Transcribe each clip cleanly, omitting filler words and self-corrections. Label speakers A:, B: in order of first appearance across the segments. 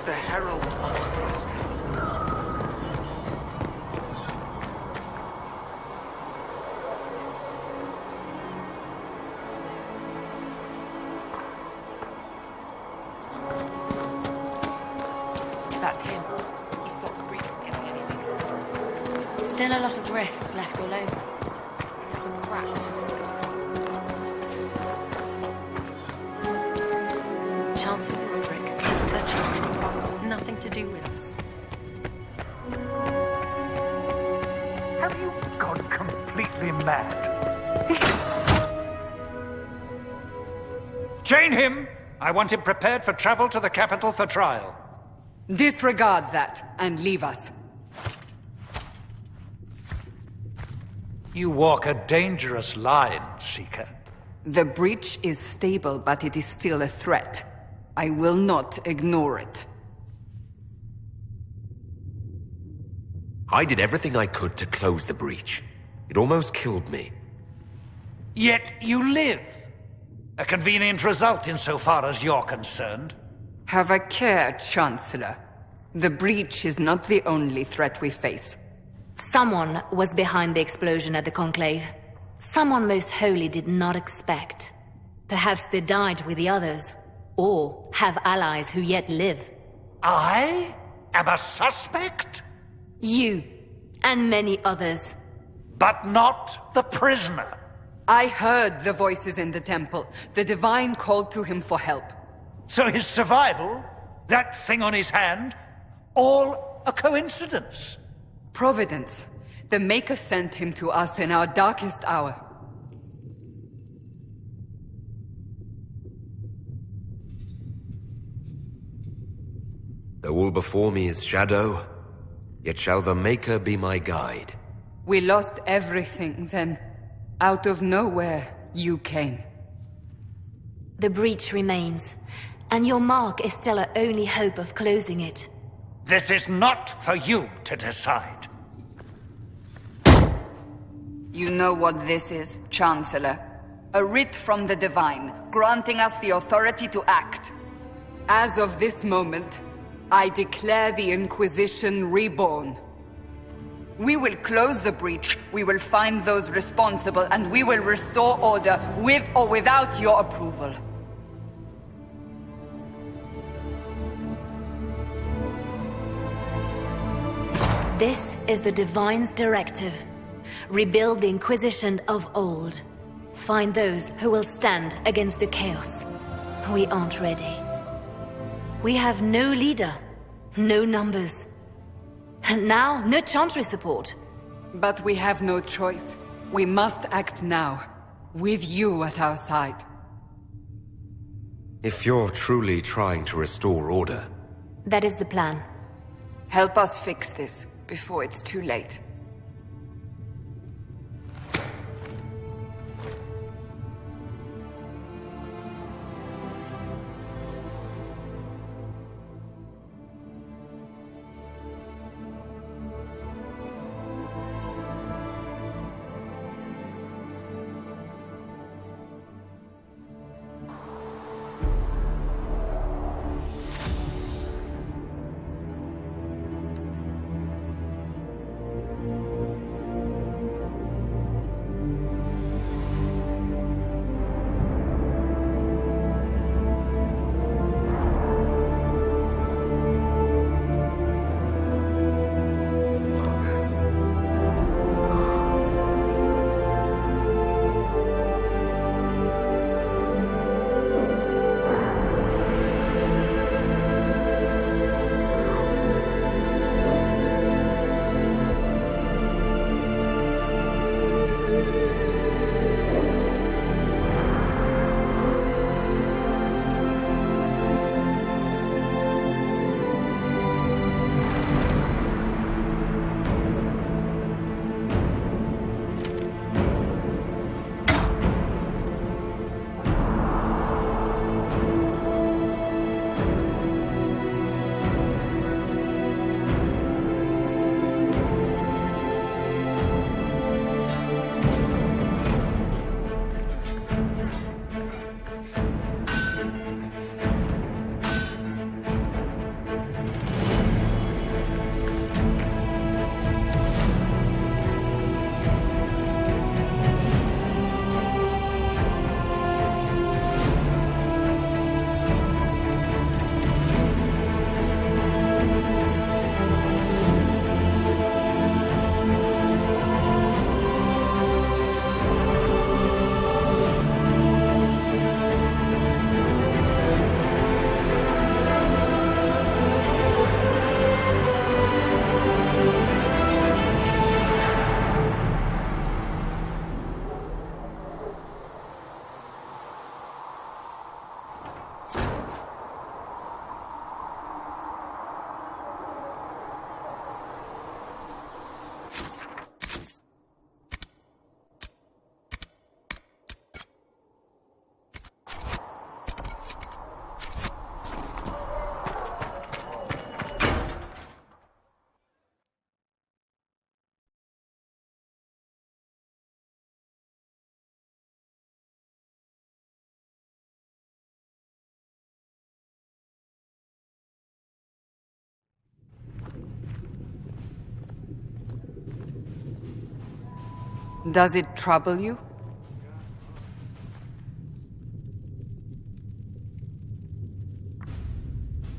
A: the Herald of Andraste.
B: That's him. He stopped the breach from getting anything.
C: Still a lot of rifts left all over. It's all cracked.
B: Chancellor Roderick says that they're charged with what's nothing to do with us.
D: Have you gone completely mad?
E: Chain him! I want him prepared for travel to the capital for trial.
F: Disregard that, and leave us.
E: You walk a dangerous line, Seeker.
F: The breach is stable, but it is still a threat. I will not ignore it.
G: I did everything I could to close the breach. It almost killed me.
E: Yet you live. A convenient result insofar as you're concerned.
F: Have a care, Chancellor. The breach is not the only threat we face.
C: Someone was behind the explosion at the Conclave. Someone Most Holy did not expect. Perhaps they died with the others, or have allies who yet live.
E: I am a suspect?
C: You, and many others.
E: But not the prisoner.
F: I heard the voices in the temple. The Divine called to him for help.
E: So his survival, that thing on his hand, all a coincidence.
F: Providence. The Maker sent him to us in our darkest hour.
G: Though all before me is shadow, yet shall the Maker be my guide.
F: We lost everything then. Out of nowhere, you came.
C: The breach remains, and your mark is still our only hope of closing it.
E: This is not for you to decide.
F: You know what this is, Chancellor. A writ from the Divine, granting us the authority to act. As of this moment, I declare the Inquisition reborn. We will close the breach, we will find those responsible, and we will restore order, with or without your approval.
C: This is the Divine's directive. Rebuild the Inquisition of old. Find those who will stand against the chaos. We aren't ready. We have no leader, no numbers. And now, no Chantry support.
F: But we have no choice. We must act now, with you at our side.
G: If you're truly trying to restore order,
C: That is the plan.
F: Help us fix this, before it's too late. Does it trouble you?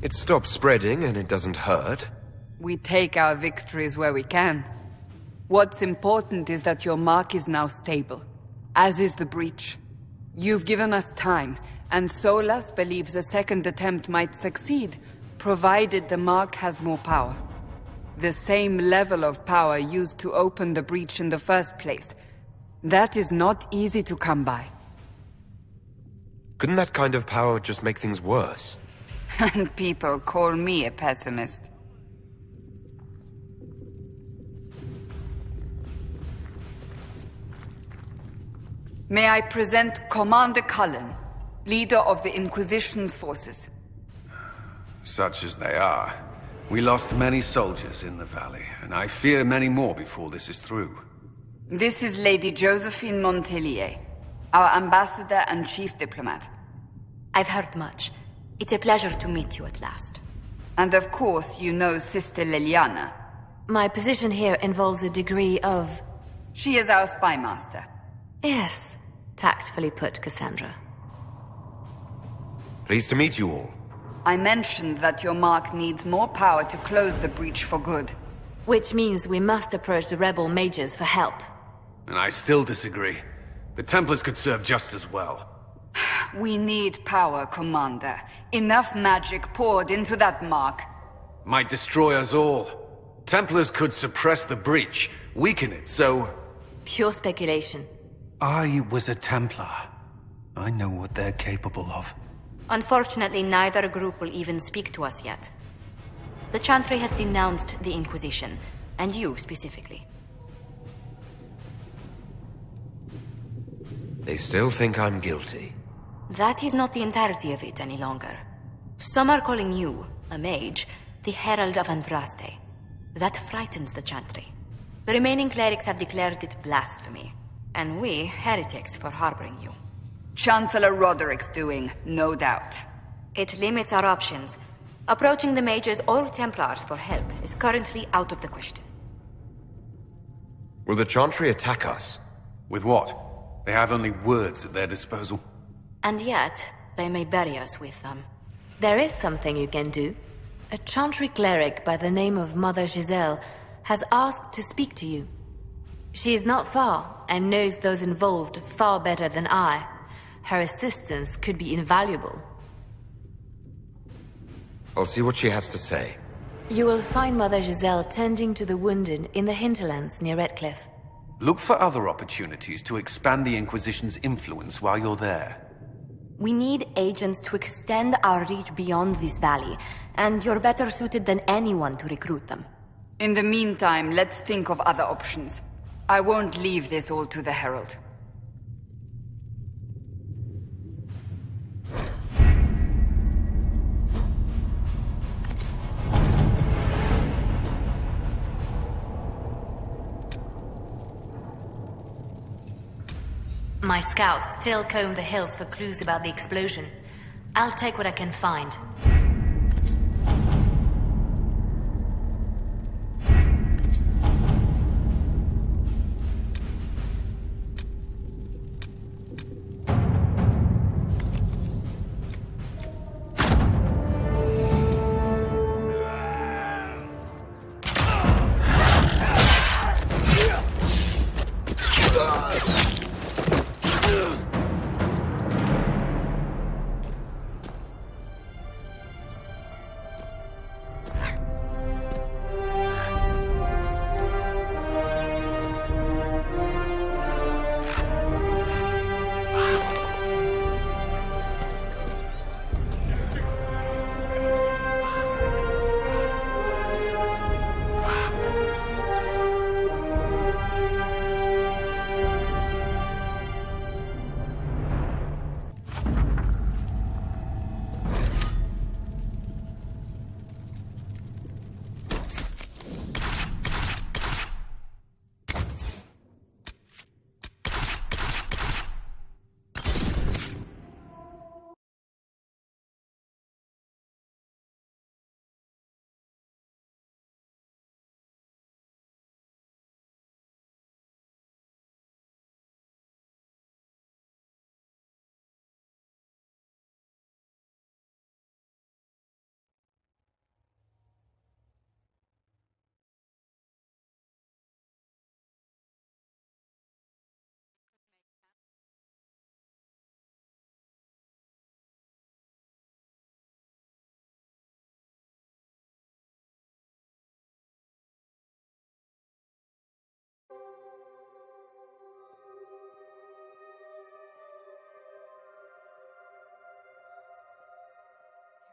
G: It stops spreading and it doesn't hurt.
F: We take our victories where we can. What's important is that your mark is now stable, as is the breach. You've given us time, and Solas believes a second attempt might succeed, provided the mark has more power. The same level of power used to open the breach in the first place. That is not easy to come by.
G: Couldn't that kind of power just make things worse?
F: And people call me a pessimist. May I present Commander Cullen, leader of the Inquisition's forces.
H: Such as they are. We lost many soldiers in the valley, and I fear many more before this is through.
F: This is Lady Josephine Montelier, our ambassador and chief diplomat.
C: I've heard much. It's a pleasure to meet you at last.
F: And of course, you know Sister Liliana.
C: My position here involves a degree of...
F: She is our spy master.
C: Yes, tactfully put, Cassandra.
G: Pleased to meet you all.
F: I mentioned that your mark needs more power to close the breach for good.
C: Which means we must approach the rebel mages for help.
H: And I still disagree. The Templars could serve just as well.
F: We need power, Commander. Enough magic poured into that mark.
H: Might destroy us all. Templars could suppress the breach, weaken it, so...
C: Pure speculation.
H: I was a Templar. I know what they're capable of.
C: Unfortunately, neither group will even speak to us yet. The Chantry has denounced the Inquisition, and you specifically.
G: They still think I'm guilty.
C: That is not the entirety of it any longer. Some are calling you, a mage, the Herald of Andraste. That frightens the Chantry. The remaining clerics have declared it blasphemy, and we, heretics, for harboring you.
F: Chancellor Roderick's doing, no doubt.
C: It limits our options. Approaching the mages or Templars for help is currently out of the question.
G: Will the Chantry attack us?
H: With what? They have only words at their disposal.
C: And yet, they may bury us with them. There is something you can do. A Chantry cleric by the name of Mother Giselle has asked to speak to you. She is not far, and knows those involved far better than I. Her assistance could be invaluable.
G: I'll see what she has to say.
C: You will find Mother Giselle tending to the wounded in the Hinterlands near Redcliffe.
H: Look for other opportunities to expand the Inquisition's influence while you're there.
C: We need agents to extend our reach beyond this valley, and you're better suited than anyone to recruit them.
F: In the meantime, let's think of other options. I won't leave this all to the Herald.
C: My scouts still comb the hills for clues about the explosion. I'll take what I can find.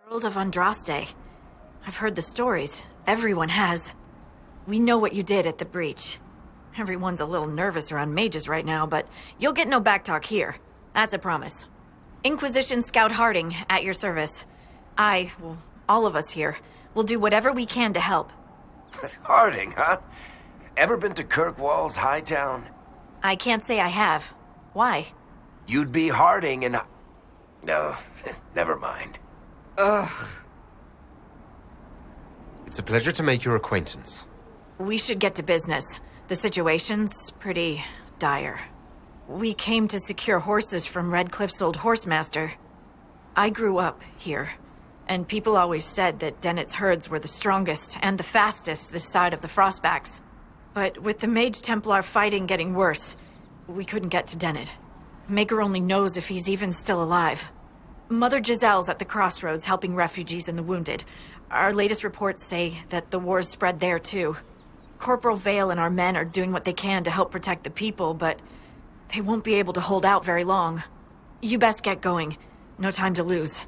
I: Herald of Andraste. I've heard the stories. Everyone has. We know what you did at the breach. Everyone's a little nervous around mages right now, but you'll get no backtalk here. That's a promise. Inquisition Scout Harding, at your service. All of us here, will do whatever we can to help.
J: Harding, huh? Ever been to Kirkwall's Hightown?
I: I can't say I have. Why?
J: You'd be Harding and... No, never mind.
F: Ugh.
G: It's a pleasure to make your acquaintance.
I: We should get to business. The situation's pretty dire. We came to secure horses from Redcliffe's old horsemaster. I grew up here, and people always said that Dennett's herds were the strongest and the fastest this side of the Frostbacks. But with the Mage Templar fighting getting worse, we couldn't get to Dennett. Maker only knows if he's even still alive. Mother Giselle's at the crossroads helping refugees and the wounded. Our latest reports say that the war's spread there too. Corporal Vale and our men are doing what they can to help protect the people, but they won't be able to hold out very long. You best get going. No time to lose.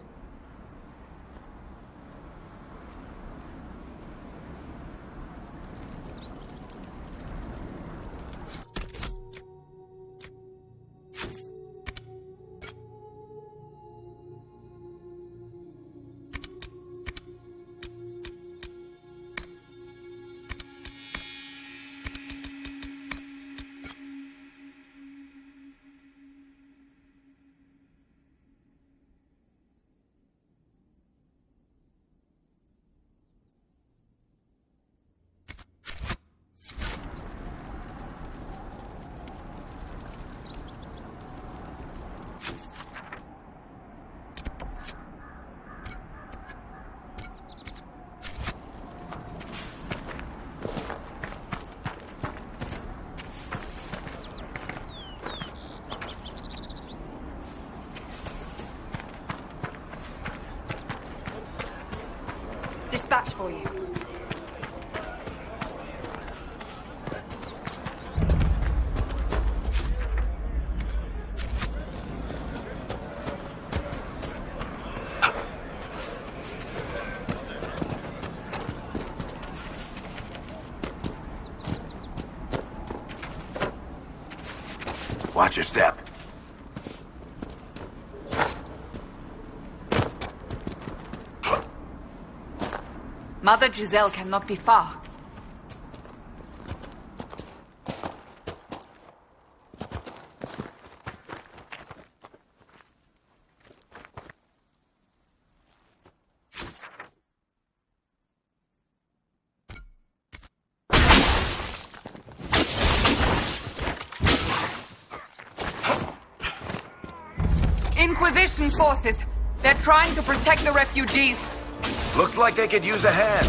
B: Dispatch for you.
J: Watch your step.
F: Mother Giselle cannot be far. Inquisition forces! They're trying to protect the refugees!
J: Looks like they could use a hand.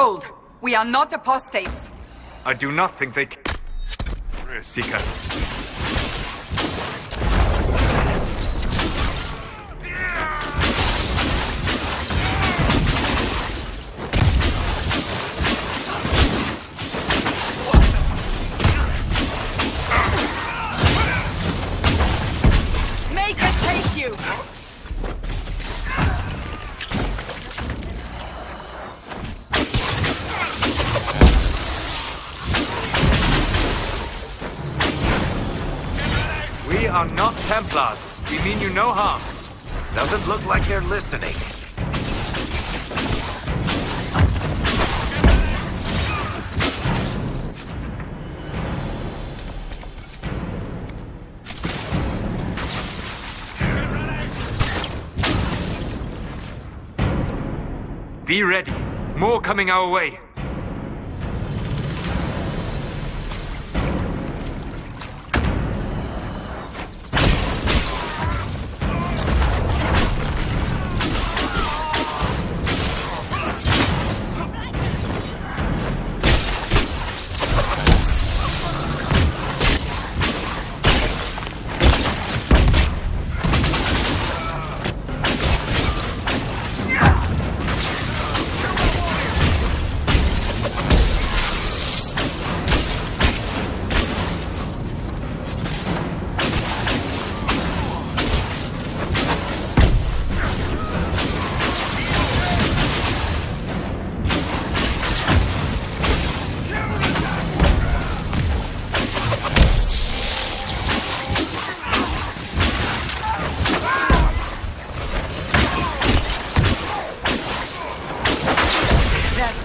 F: Foothold! We are not apostates!
K: I do not think they can... Seeker.
F: Make us take you!
K: We are not Templars. We mean you no harm.
J: Doesn't look like they're listening.
K: Be ready. More coming our way.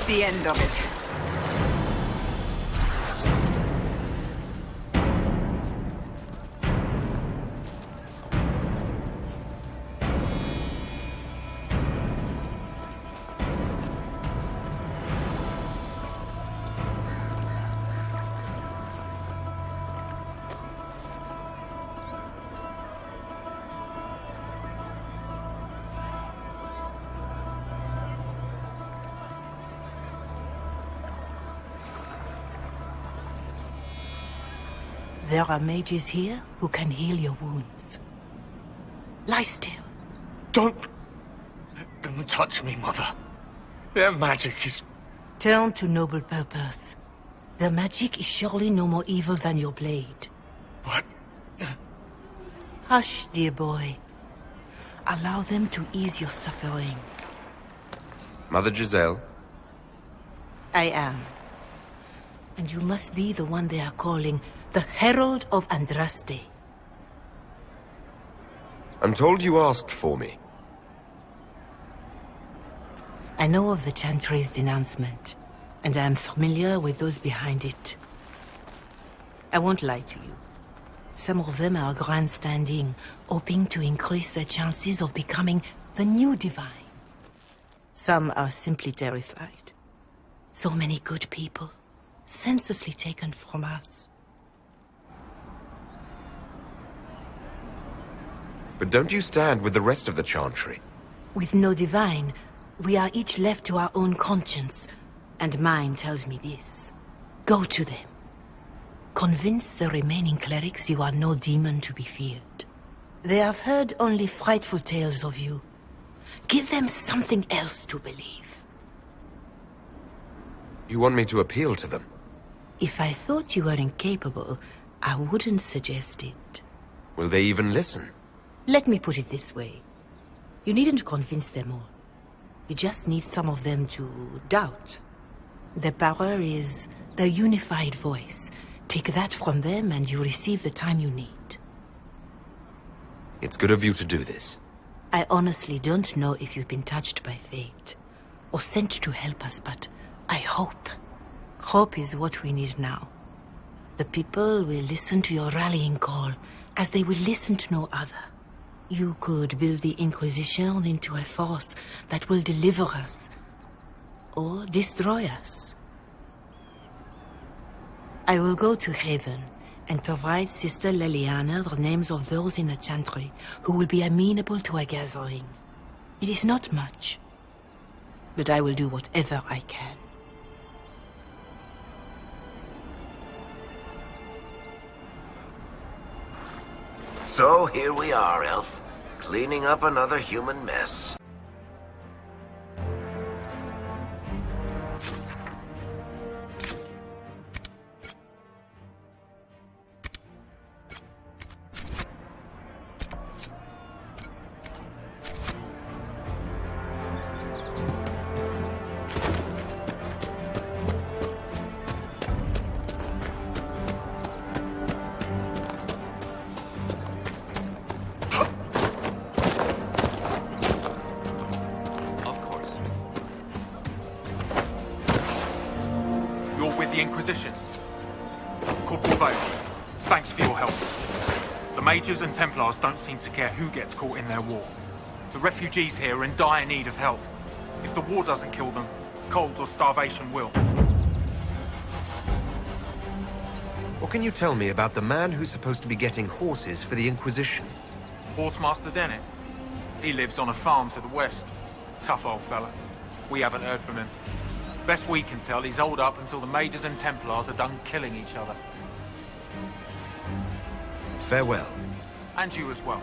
F: The end of it.
L: There are mages here who can heal your wounds. Lie still.
A: Don't touch me, Mother. Their magic is...
L: Turn to noble purpose. Their magic is surely no more evil than your blade.
A: But...
L: Hush, dear boy. Allow them to ease your suffering.
G: Mother Giselle?
L: I am. And you must be the one they are calling the Herald of Andraste.
G: I'm told you asked for me.
L: I know of the Chantry's denouncement, and I am familiar with those behind it. I won't lie to you. Some of them are grandstanding, hoping to increase their chances of becoming the new divine. Some are simply terrified. So many good people, senselessly taken from us.
G: But don't you stand with the rest of the Chantry?
L: With no divine, we are each left to our own conscience, and mine tells me this. Go to them. Convince the remaining clerics you are no demon to be feared. They have heard only frightful tales of you. Give them something else to believe.
G: You want me to appeal to them?
L: If I thought you were incapable, I wouldn't suggest it.
G: Will they even listen?
L: Let me put it this way. You needn't convince them all. You just need some of them to doubt. Their power is their unified voice. Take that from them and you receive the time you need.
G: It's good of you to do this.
L: I honestly don't know if you've been touched by fate, or sent to help us, but I hope. Hope is what we need now. The people will listen to your rallying call, as they will listen to no other. You could build the Inquisition into a force that will deliver us, or destroy us. I will go to Haven and provide Sister Leliana the names of those in the Chantry who will be amenable to a gathering. It is not much, but I will do whatever I can.
J: So here we are, Elf. Cleaning up another human mess.
K: With the Inquisition. Corporal Vale, thanks for your help. The Mages and Templars don't seem to care who gets caught in their war. The refugees here are in dire need of help. If the war doesn't kill them, cold or starvation will.
G: What can you tell me about the man who's supposed to be getting horses for the Inquisition?
K: Horsemaster Dennett. He lives on a farm to the west. Tough old fella. We haven't heard from him. Best we can tell, he's holed up until the Mages and Templars are done killing each other.
G: Farewell.
K: And you as well.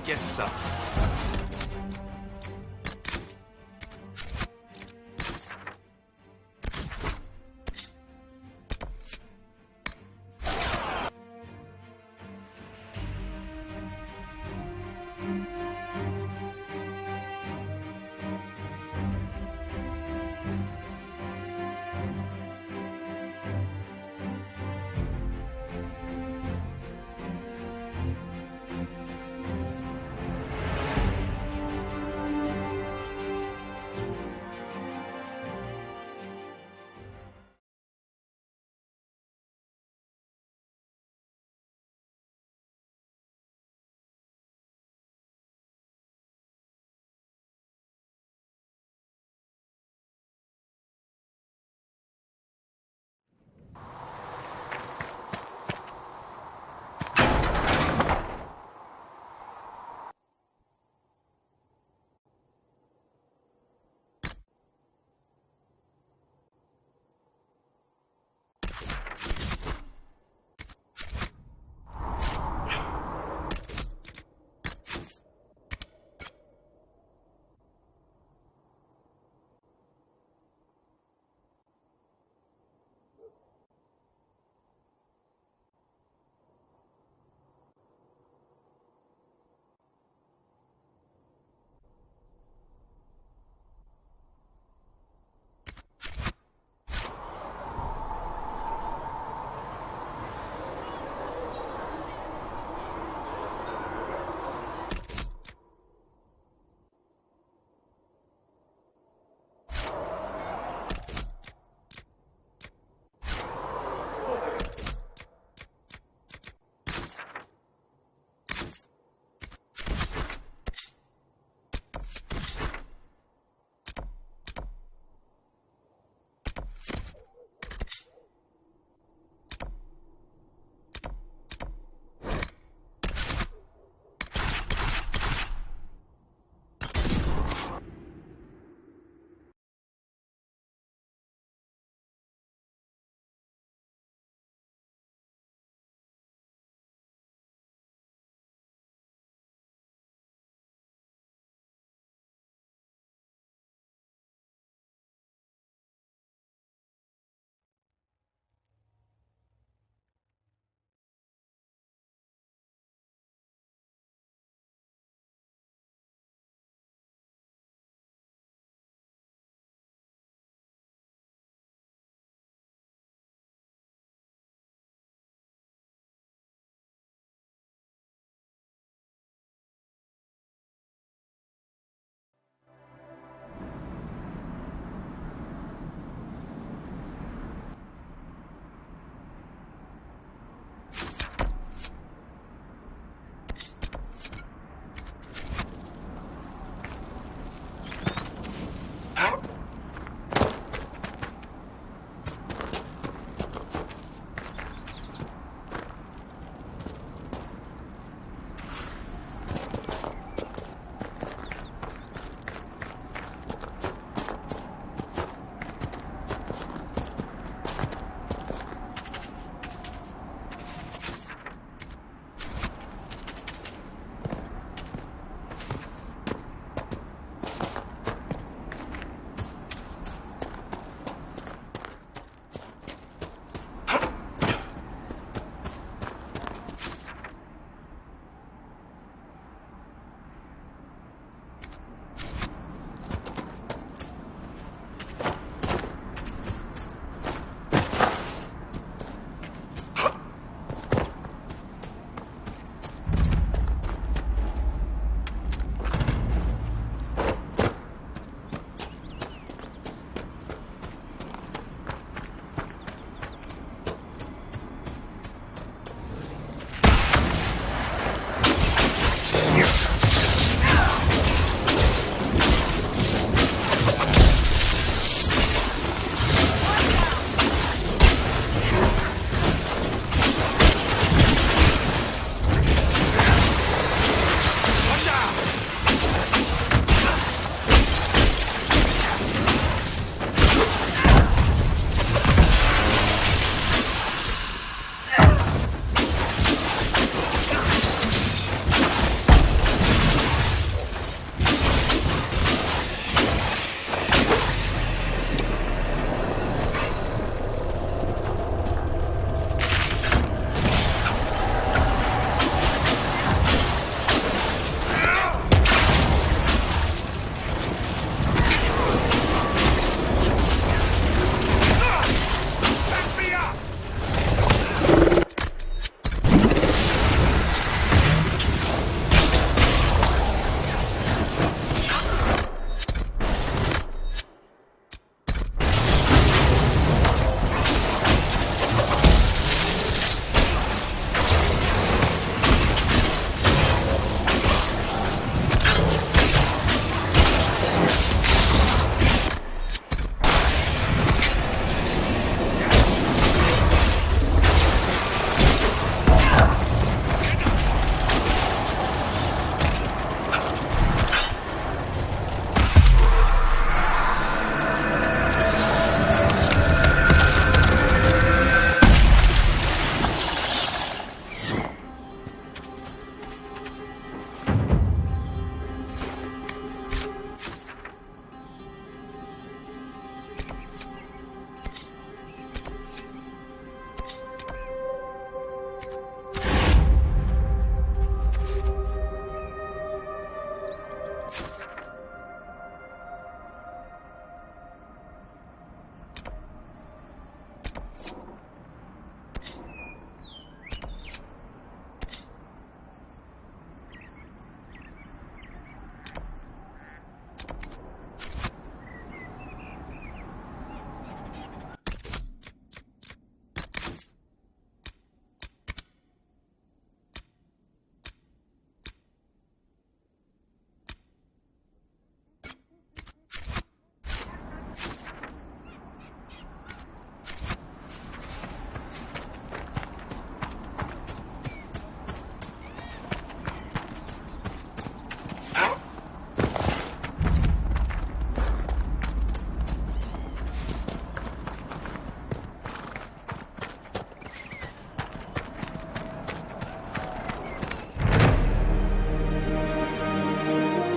K: Yes, sir.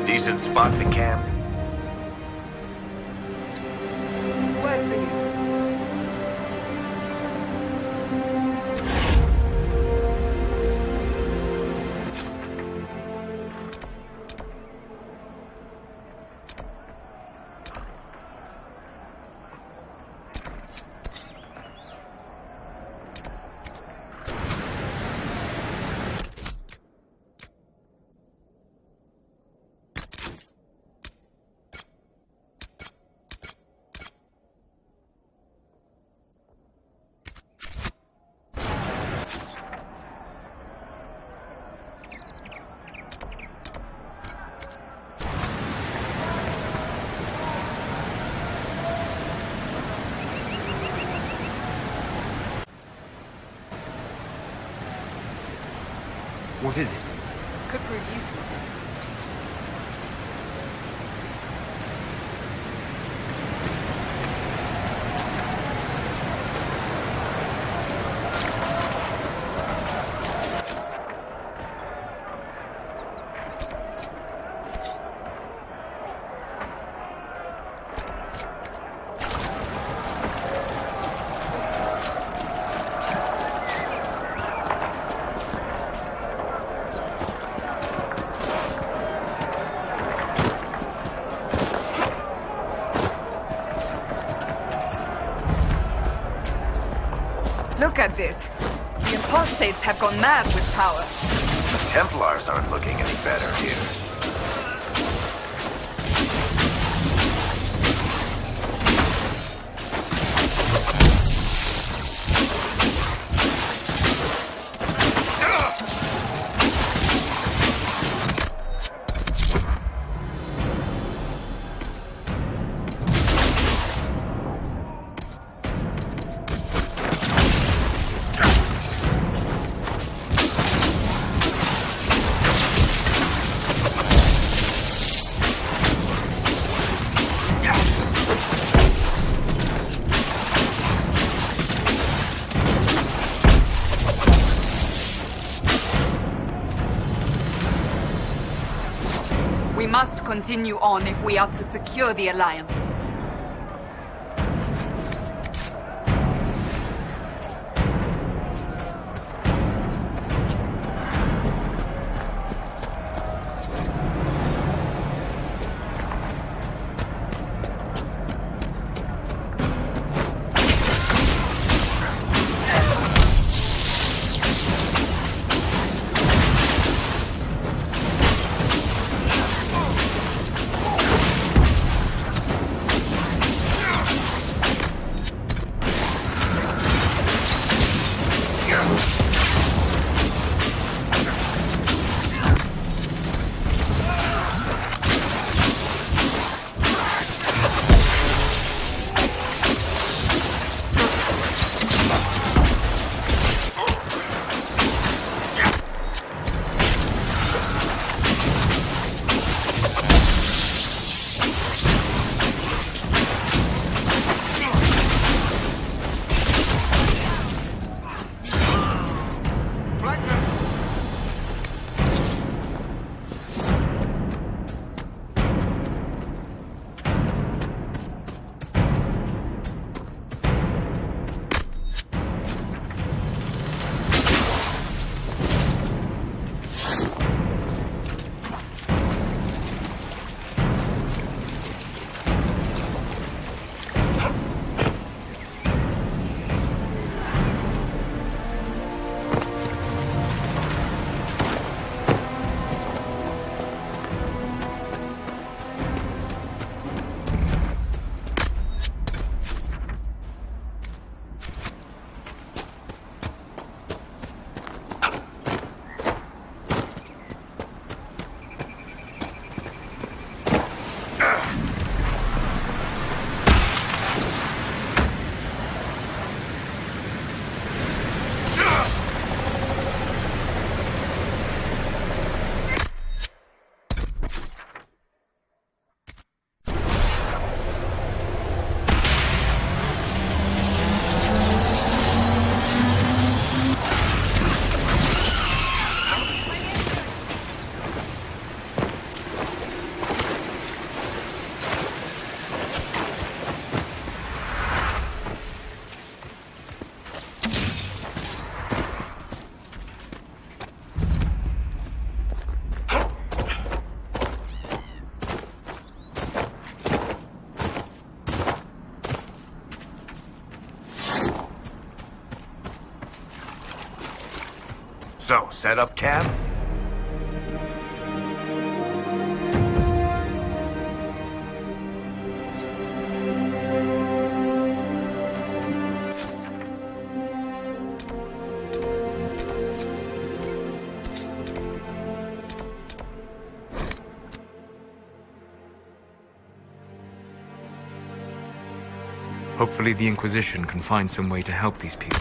J: Decent spot to camp?
F: Word for you.
M: What is it?
F: Could prove useful, sir. Look at this. The apostates have gone mad with power.
J: The Templars aren't looking any better here.
F: We must continue on if we are to secure the Alliance.
J: So, set up camp?
M: Hopefully the Inquisition can find some way to help these people.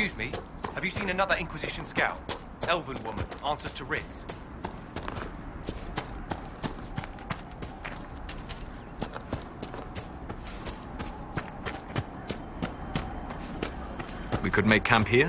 N: Excuse me, have you seen another Inquisition scout? Elven woman, answers to writs.
M: We could make camp here?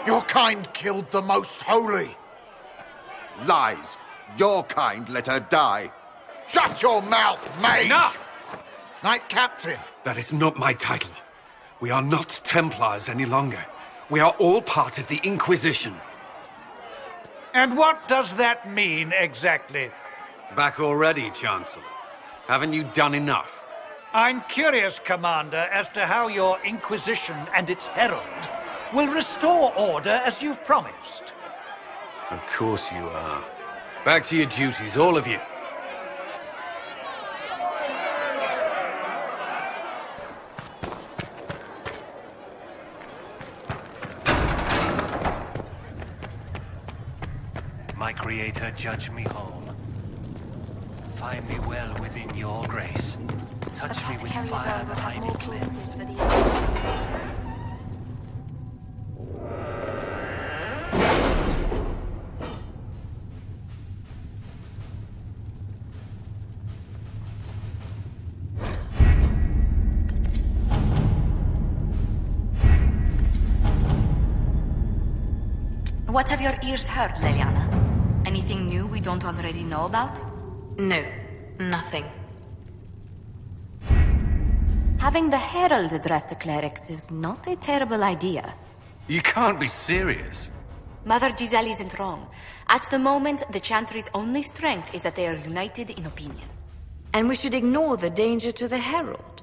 A: Your kind killed the most holy.
O: Lies. Your kind let her die.
A: Shut your mouth, mate!
H: Enough!
A: Knight Captain.
H: That is not my title. We are not Templars any longer. We are all part of the Inquisition.
E: And what does that mean, exactly?
H: Back already, Chancellor. Haven't you done enough?
E: I'm curious, Commander, as to how your Inquisition and its Herald will restore order as you've promised.
H: Of course you are. Back to your duties, all of you.
N: My Creator, judge me whole. Find me well within your grace. Touch me with fire that I may cleanse.
F: What have your ears heard, Leliana? Anything new we don't already know about?
C: No, nothing.
B: Having the Herald address the clerics is not a terrible idea.
H: You can't be serious.
B: Mother Giselle isn't wrong. At the moment, the Chantry's only strength is that they are united in opinion.
C: And we should ignore the danger to the Herald.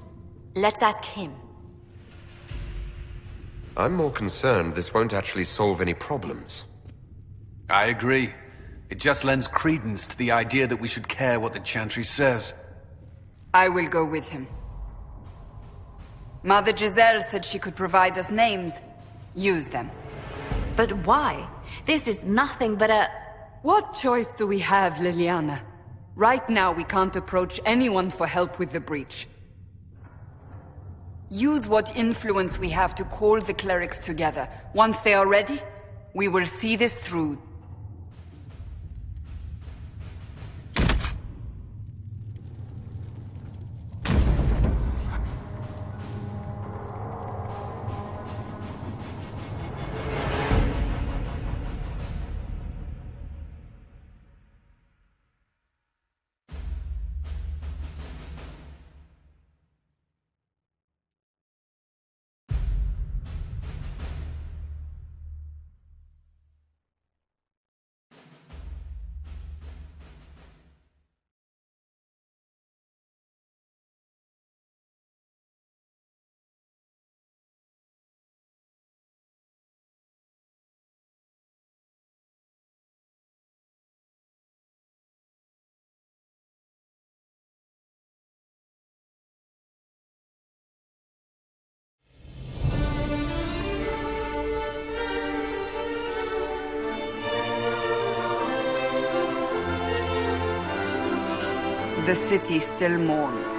B: Let's ask him.
G: I'm more concerned this won't actually solve any problems.
H: I agree. It just lends credence to the idea that we should care what the Chantry says.
F: I will go with him. Mother Giselle said she could provide us names. Use them.
C: But why? This is nothing but a...
F: What choice do we have, Leliana? Right now we can't approach anyone for help with the breach. Use what influence we have to call the clerics together. Once they are ready, we will see this through. The city still mourns.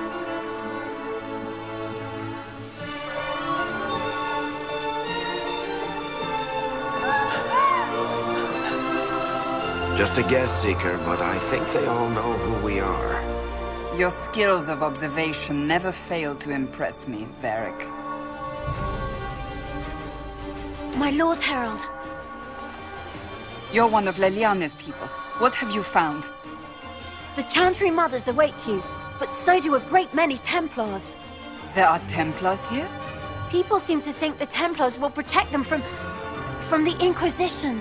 J: Just a guess, Seeker, but I think they all know who we are.
F: Your skills of observation never fail to impress me, Varric.
C: My Lord Herald.
F: You're one of Leliana's people. What have you found?
P: The Chantry Mothers await you, but so do a great many Templars.
F: There are Templars here?
P: People seem to think the Templars will protect them from the Inquisition.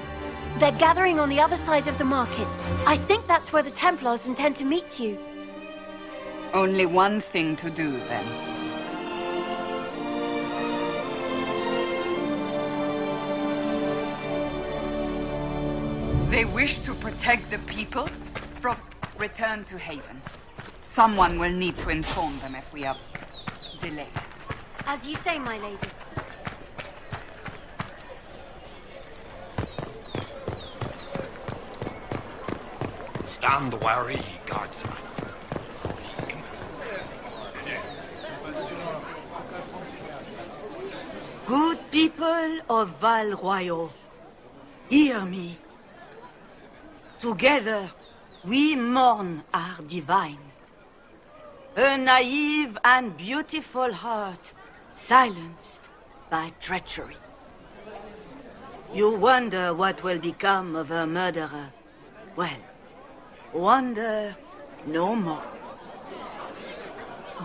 P: They're gathering on the other side of the market. I think that's where the Templars intend to meet you.
F: Only one thing to do, then. They wish to protect the people from return to Haven. Someone will need to inform them if we are delayed.
P: As you say, my lady.
O: Stand wary, guardsman.
L: Good people of Val Royal, hear me. Together, we mourn our divine. A naive and beautiful heart, silenced by treachery. You wonder what will become of a murderer. Well, wonder no more.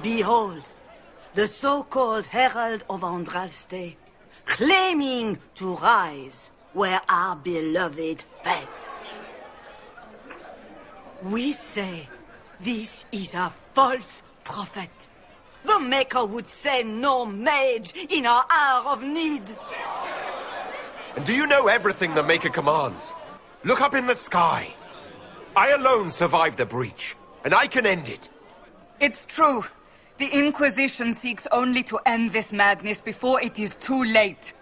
L: Behold, the so-called Herald of Andraste, claiming to rise where our beloved fell. We say this is a false prophet. The Maker would send no mage in our hour of need.
G: And do you know everything the Maker commands? Look up in the sky. I alone survived the breach, and I can end it.
F: It's true. The Inquisition seeks only to end this madness before it is too late.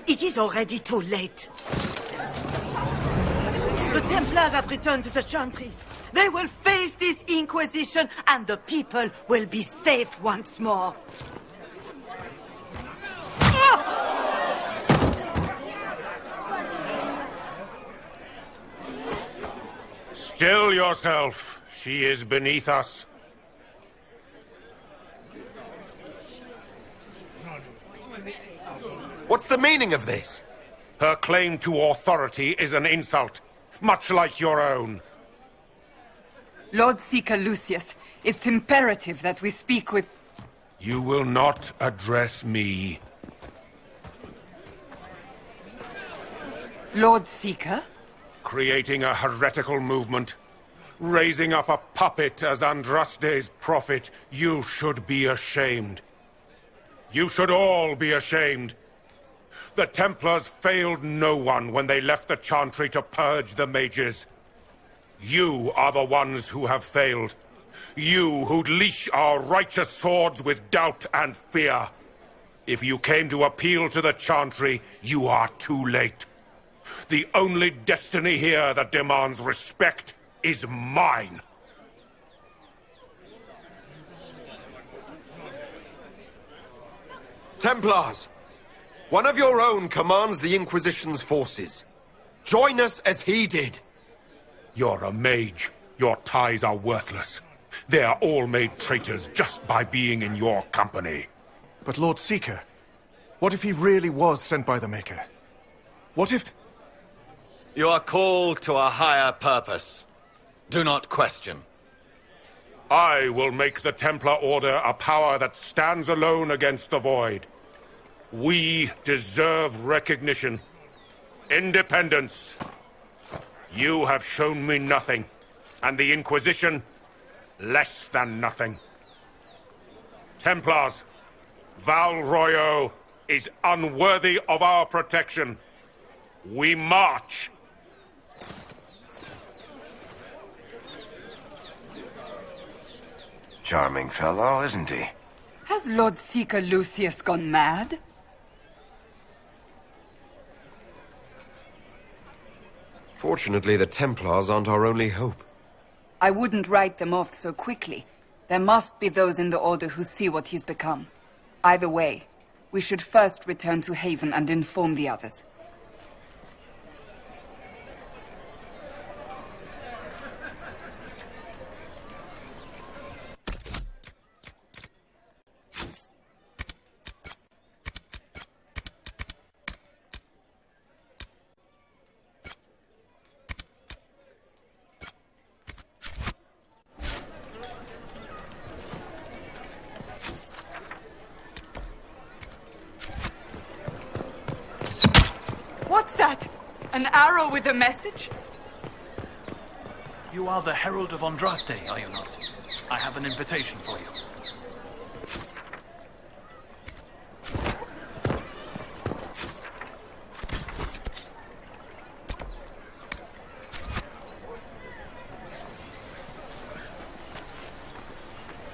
L: It is already too late. The Templars have returned to the Chantry. They will face this Inquisition, and the people will be safe once more.
Q: Still yourself. She is beneath us.
G: What's the meaning of this?
Q: Her claim to authority is an insult, much like your own.
F: Lord Seeker Lucius, it's imperative that we speak with...
Q: You will not address me.
F: Lord Seeker?
Q: Creating a heretical movement. Raising up a puppet as Andraste's prophet. You should be ashamed. You should all be ashamed. The Templars failed no one when they left the Chantry to purge the mages. You are the ones who have failed. You who'd leash our righteous swords with doubt and fear. If you came to appeal to the Chantry, you are too late. The only destiny here that demands respect is mine.
G: Templars! One of your own commands the Inquisition's forces. Join us as he did.
Q: You're a mage. Your ties are worthless. They are all made traitors just by being in your company.
R: But Lord Seeker, what if he really was sent by the Maker? What if...
S: You are called to a higher purpose. Do not question.
Q: I will make the Templar Order a power that stands alone against the Void. We deserve recognition. Independence. You have shown me nothing, and the Inquisition, less than nothing. Templars, Val Royo is unworthy of our protection. We march.
J: Charming fellow, isn't he?
F: Has Lord Seeker Lucius gone mad?
G: Fortunately, the Templars aren't our only hope.
F: I wouldn't write them off so quickly. There must be those in the Order who see what he's become. Either way, we should first return to Haven and inform the others. What's that? An arrow with a message?
E: You are the Herald of Andraste, are you not? I have an invitation for you.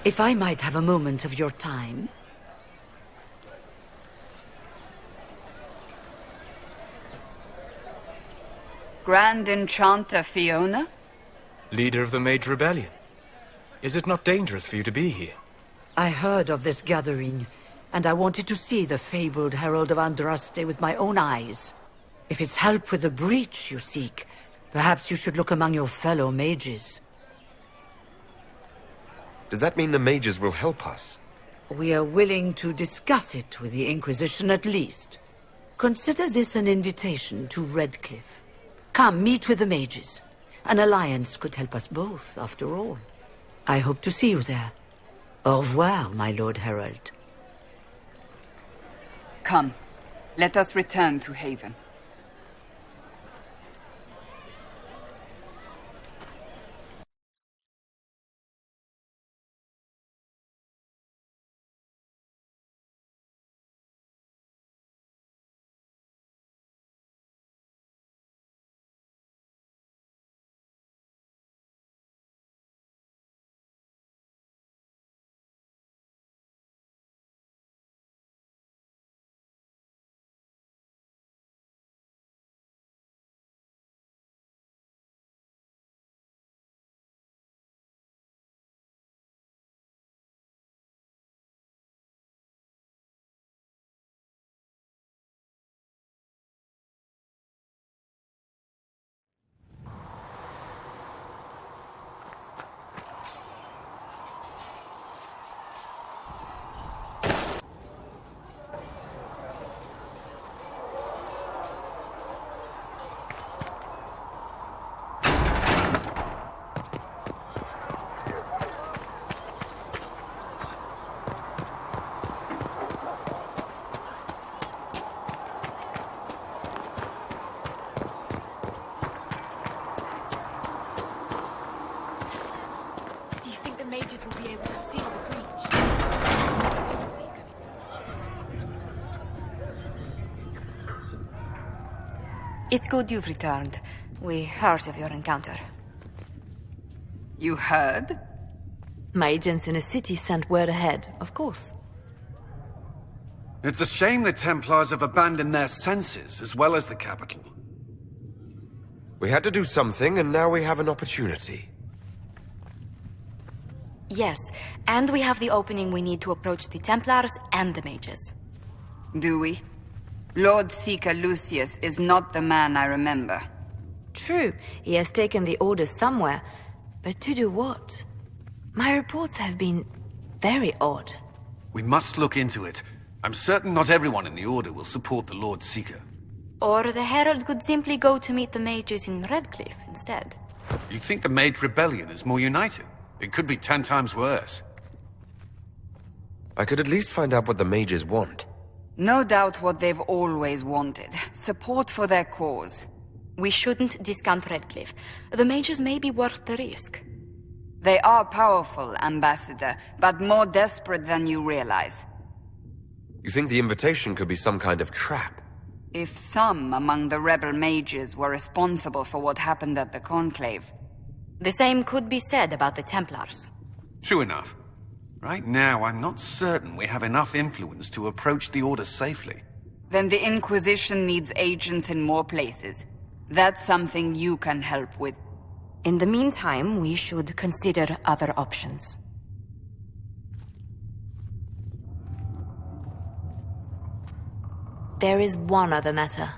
T: If I might have a moment of your time.
F: Grand Enchanter Fiona?
M: Leader of the Mage Rebellion. Is it not dangerous for you to be here?
T: I heard of this gathering, and I wanted to see the fabled Herald of Andraste with my own eyes. If it's help with the breach you seek, perhaps you should look among your fellow mages.
G: Does that mean the mages will help us?
T: We are willing to discuss it with the Inquisition at least. Consider this an invitation to Redcliffe. Come, meet with the mages. An alliance could help us both, after all. I hope to see you there. Au revoir, my Lord Herald.
F: Come, let us return to Haven.
B: mages will be able to seal the breach. It's good you've returned. We heard of your encounter.
F: You heard?
C: My agents in the city sent word ahead, of course.
H: It's a shame the Templars have abandoned their senses, as well as the capital.
G: We had to do something, and now we have an opportunity.
B: Yes, and we have the opening we need to approach the Templars and the mages.
F: Do we? Lord Seeker Lucius is not the man I remember.
C: True, he has taken the Order somewhere, but to do what? My reports have been very odd.
H: We must look into it. I'm certain not everyone in the Order will support the Lord Seeker.
B: Or the Herald could simply go to meet the mages in Redcliffe instead.
H: You think the Mage Rebellion is more united? It could be 10 times worse.
G: I could at least find out what the mages want.
F: No doubt what they've always wanted. Support for their cause.
B: We shouldn't discount Redcliffe. The mages may be worth the risk.
F: They are powerful, Ambassador, but more desperate than you realize.
G: You think the invitation could be some kind of trap?
F: If some among the rebel mages were responsible for what happened at the Conclave.
B: The same could be said about the Templars.
H: True enough. Right now, I'm not certain we have enough influence to approach the Order safely.
F: Then the Inquisition needs agents in more places. That's something you can help with.
B: In the meantime, we should consider other options.
C: There is one other matter.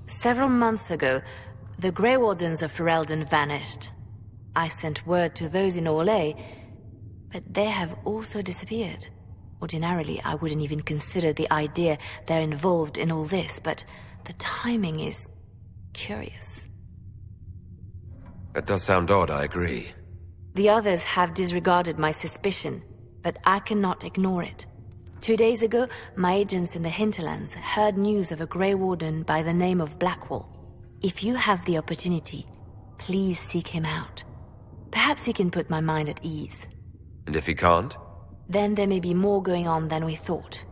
C: Several months ago, the Grey Wardens of Ferelden vanished. I sent word to those in Orlais, but they have also disappeared. Ordinarily, I wouldn't even consider the idea they're involved in all this, but the timing is curious.
G: That does sound odd, I agree.
C: The others have disregarded my suspicion, but I cannot ignore it. 2 days ago, my agents in the Hinterlands heard news of a Grey Warden by the name of Blackwall. If you have the opportunity, please seek him out. Perhaps he can put my mind at ease.
G: And if he can't?
C: Then there may be more going on than we thought.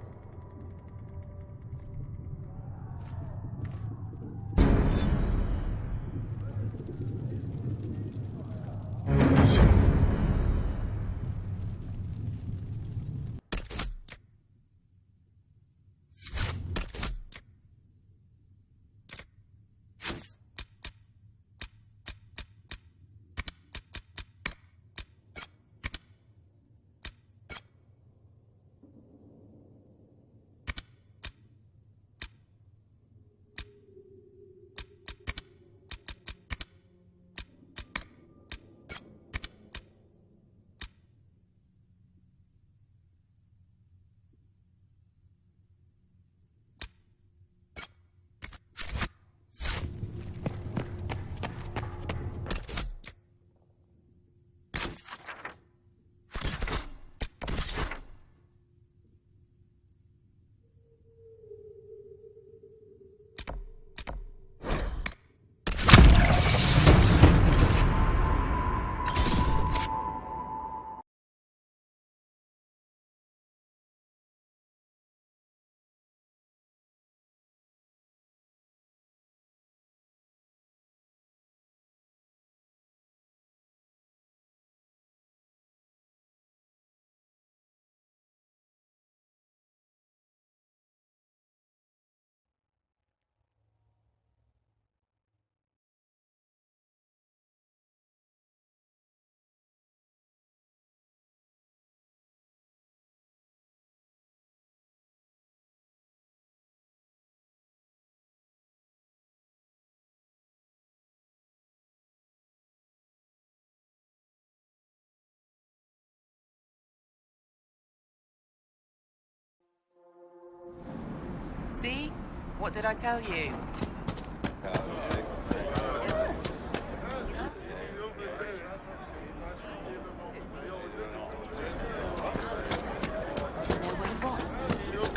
U: See? What did I tell you?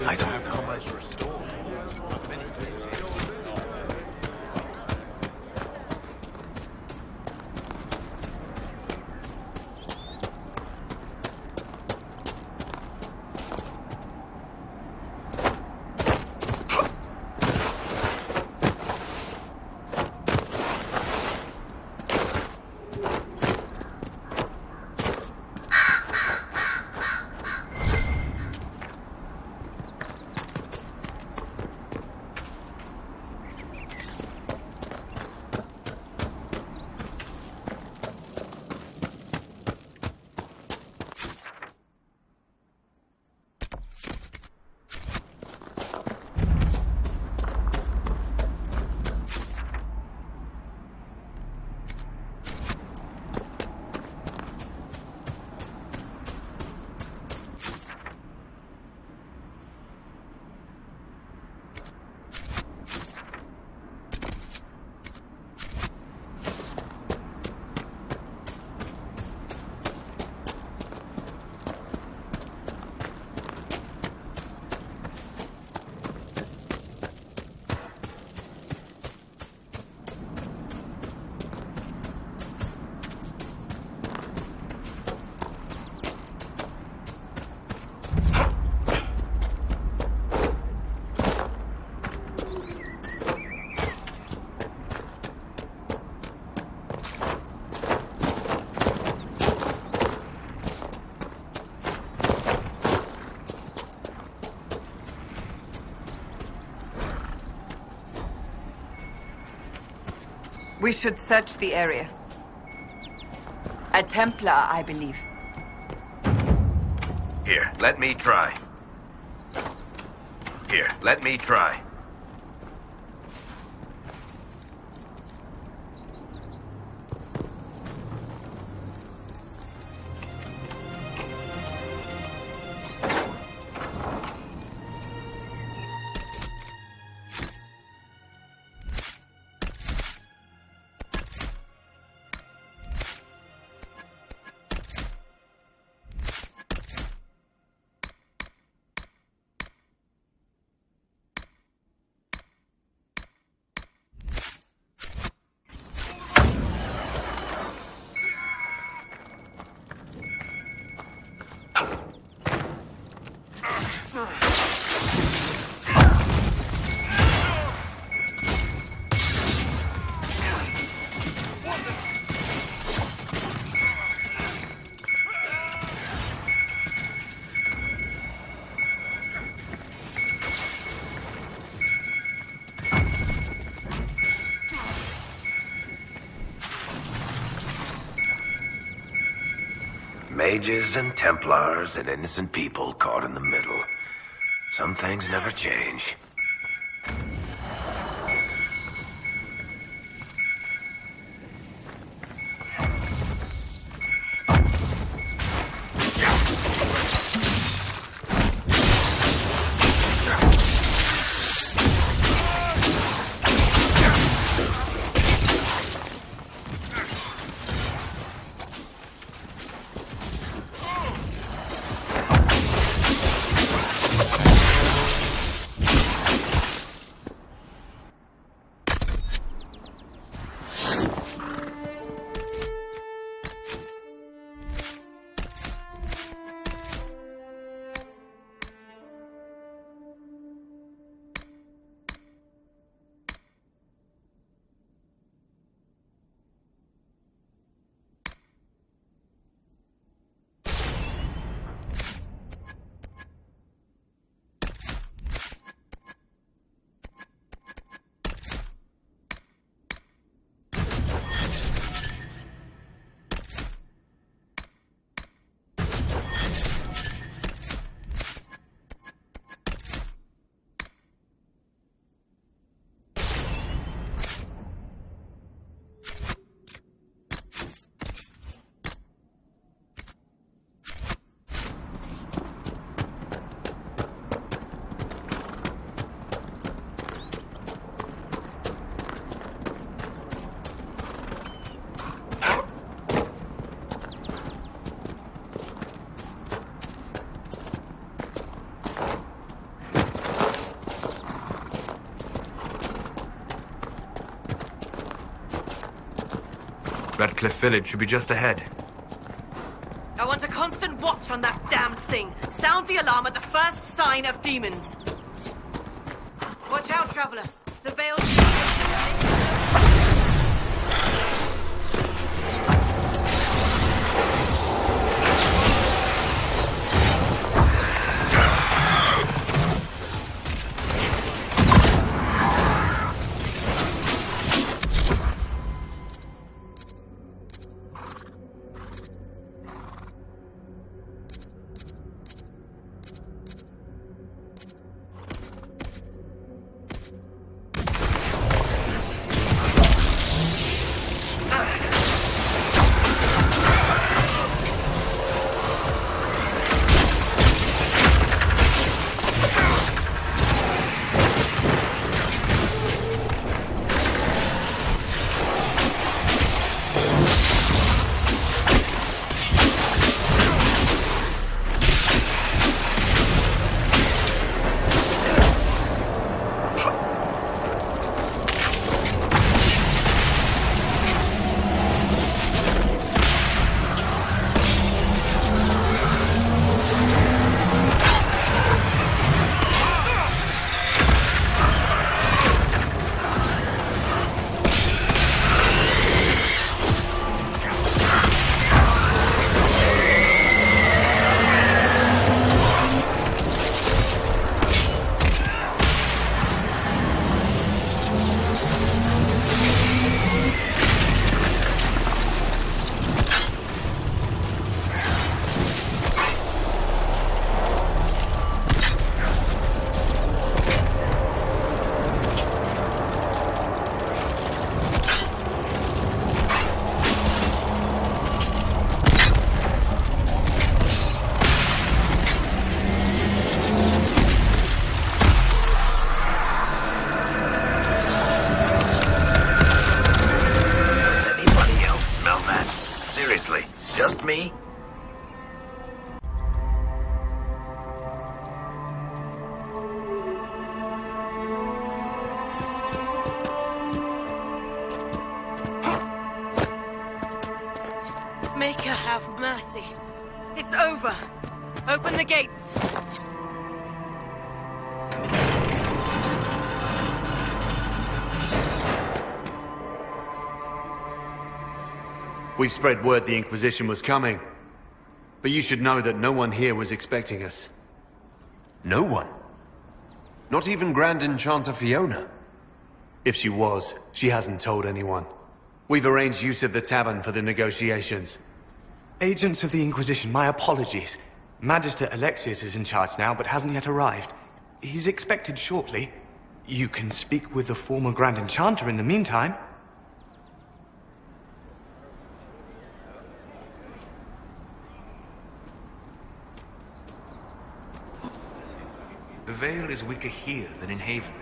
A: I don't have commerce restored.
F: We should search the area. A Templar, I believe.
J: Here, let me try. Here, let me try. Mages and Templars and innocent people caught in the middle. Some things never change.
M: Redcliffe Village should be just ahead.
D: I want a constant watch on that damned thing. Sound the alarm at the first sign of demons. Watch out, traveler. The veil...
J: Just me?
D: Maker, have mercy. It's over. Open the gates.
I: We spread word the Inquisition was coming. But you should know that no one here was expecting us.
G: No one? Not even Grand Enchanter Fiona?
I: If she was, she hasn't told anyone. We've arranged use of the tavern for the negotiations.
M: Agents of the Inquisition, my apologies. Magister Alexius is in charge now, but hasn't yet arrived. He's expected shortly. You can speak with the former Grand Enchanter in the meantime.
V: The Veil is weaker here than in Haven.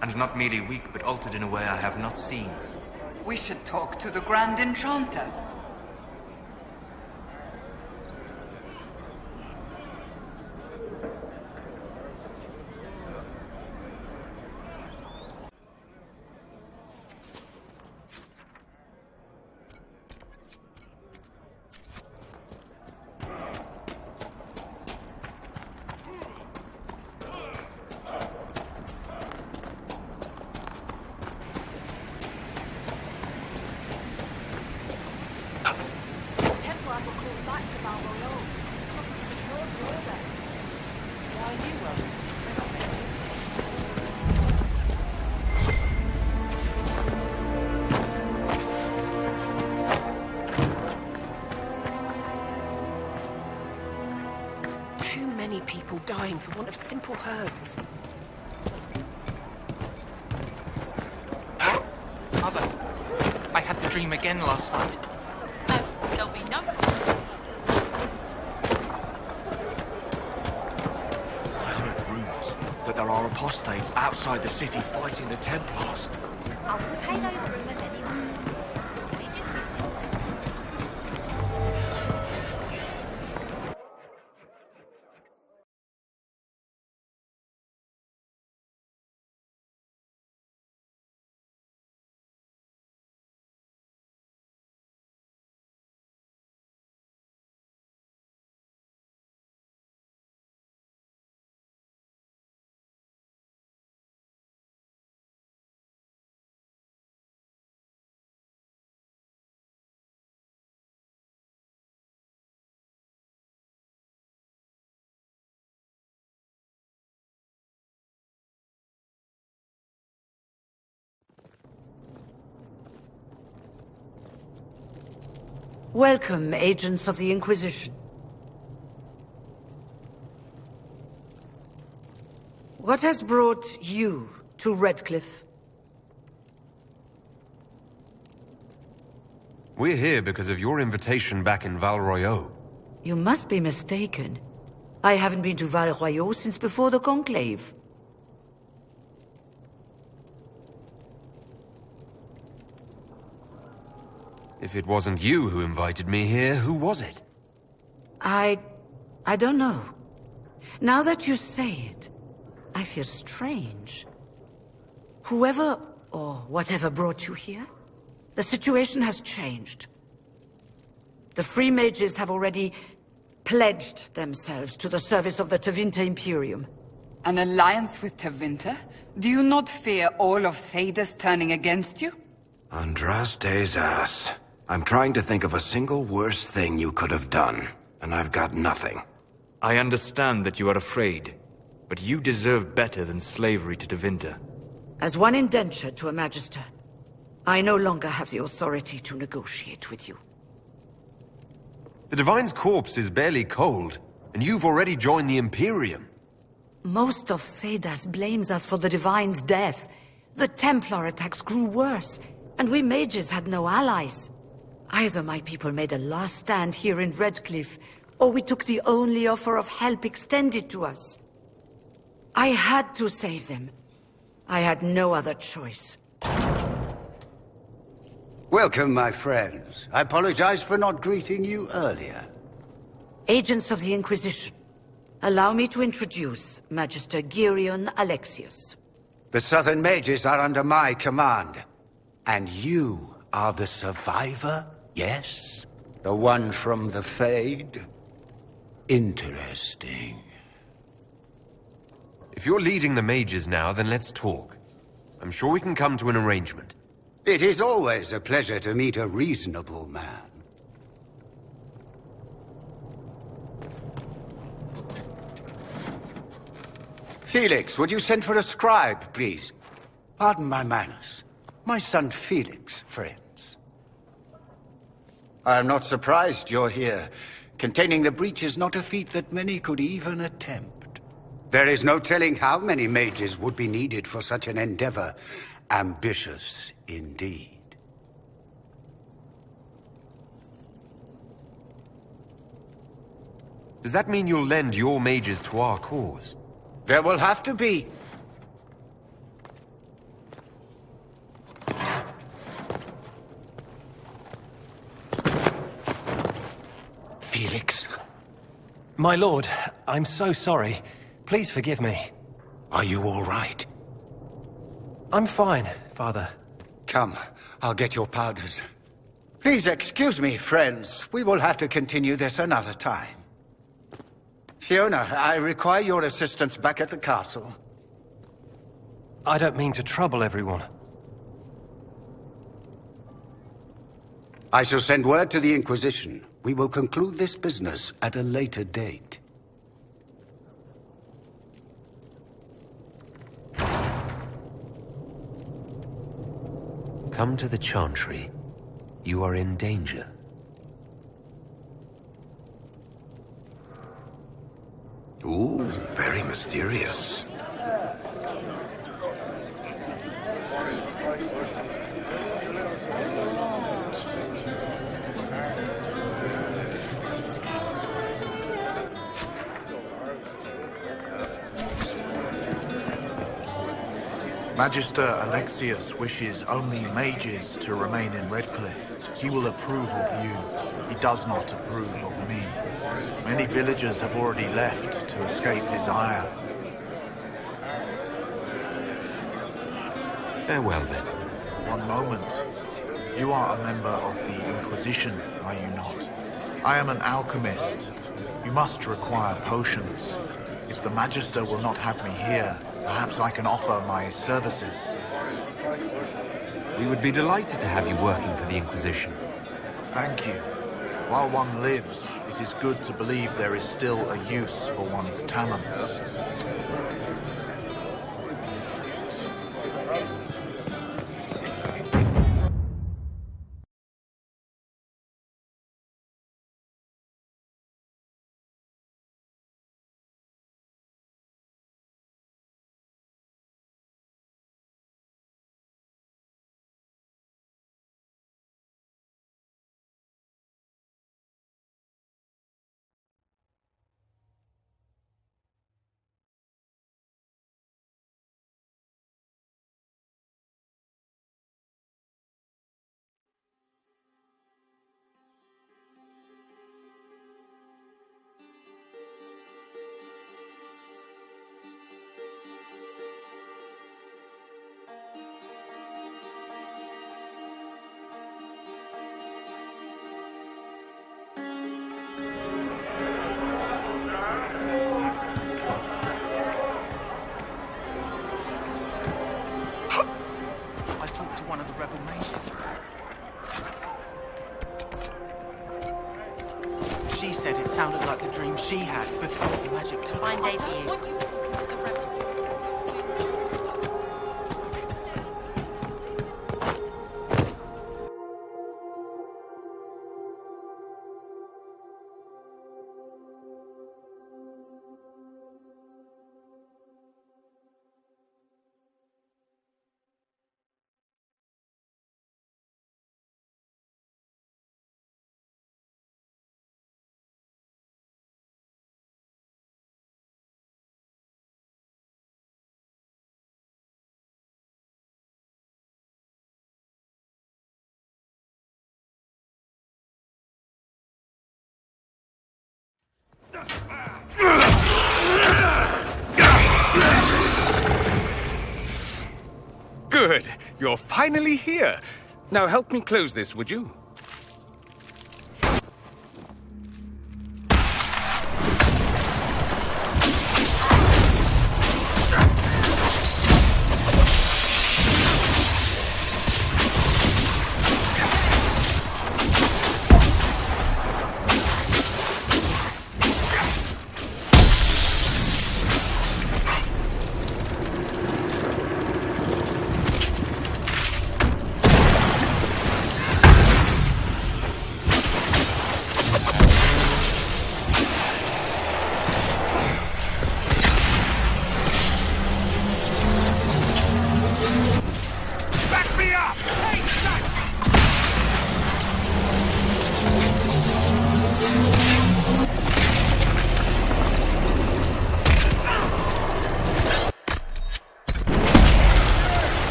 V: And not merely weak, but altered in a way I have not seen.
F: We should talk to the Grand Enchanter.
D: People dying for want of simple herbs.
K: Mother, I had the dream again last night.
D: Oh, there'll be no
V: I heard rumors that there are apostates outside the city fighting the Templars.
P: I will pay those rumors anyway.
T: Welcome, agents of the Inquisition. What has brought you to Redcliffe?
G: We're here because of your invitation back in Val Royeaux.
T: You must be mistaken. I haven't been to Val Royeaux since before the Conclave.
G: If it wasn't you who invited me here, who was it?
T: I don't know. Now that you say it, I feel strange. Whoever or whatever brought you here, the situation has changed. The Free Mages have already pledged themselves to the service of the Tevinter Imperium.
F: An alliance with Tevinter? Do you not fear all of Thedas turning against you?
J: Andraste's ass. I'm trying to think of a single worse thing you could have done, and I've got nothing.
M: I understand that you are afraid, but you deserve better than slavery to Tevinter.
T: As one indentured to a Magister, I no longer have the authority to negotiate with you.
G: The Divine's corpse is barely cold, and you've already joined the Imperium.
T: Most of Thedas blames us for the Divine's death. The Templar attacks grew worse, and we mages had no allies. Either my people made a last stand here in Redcliffe, or we took the only offer of help extended to us. I had to save them. I had no other choice.
N: Welcome, my friends. I apologize for not greeting you earlier.
T: Agents of the Inquisition, allow me to introduce Magister Girion Alexius.
N: The Southern Mages are under my command. And you are the survivor, yes? The one from the Fade? Interesting.
G: If you're leading the mages now, then let's talk. I'm sure we can come to an arrangement.
N: It is always a pleasure to meet a reasonable man. Felix, would you send for a scribe, please? Pardon my manners. My son Felix, friends. I am not surprised you're here. Containing the breach is not a feat that many could even attempt. There is no telling how many mages would be needed for such an endeavor. Ambitious indeed.
G: Does that mean you'll lend your mages to our cause?
N: There will have to be. Felix.
O: My lord, I'm so sorry. Please forgive me.
N: Are you all right?
O: I'm fine, Father.
N: Come, I'll get your powders. Please excuse me, friends. We will have to continue this another time. Fiona, I require your assistance back at the castle.
O: I don't mean to trouble everyone.
N: I shall send word to the Inquisition. We will conclude this business at a later date.
G: Come to the Chantry. You are in danger.
J: Ooh, very mysterious.
A: Magister Alexius wishes only mages to remain in Redcliffe. He will approve of you. He does not approve of me. Many villagers have already left to escape his ire.
G: Farewell, then.
A: One moment. You are a member of the Inquisition, are you not? I am an alchemist. You must require potions. If the Magister will not have me here, perhaps I can offer my services.
G: We would be delighted to have you working for the Inquisition.
A: Thank you. While one lives, it is good to believe there is still a use for one's talents.
U: One of the rebel mages. She said it sounded like the dream she had before the magic took.
B: Fine day to you.
L: Good. You're finally here. Now help me close this, would you?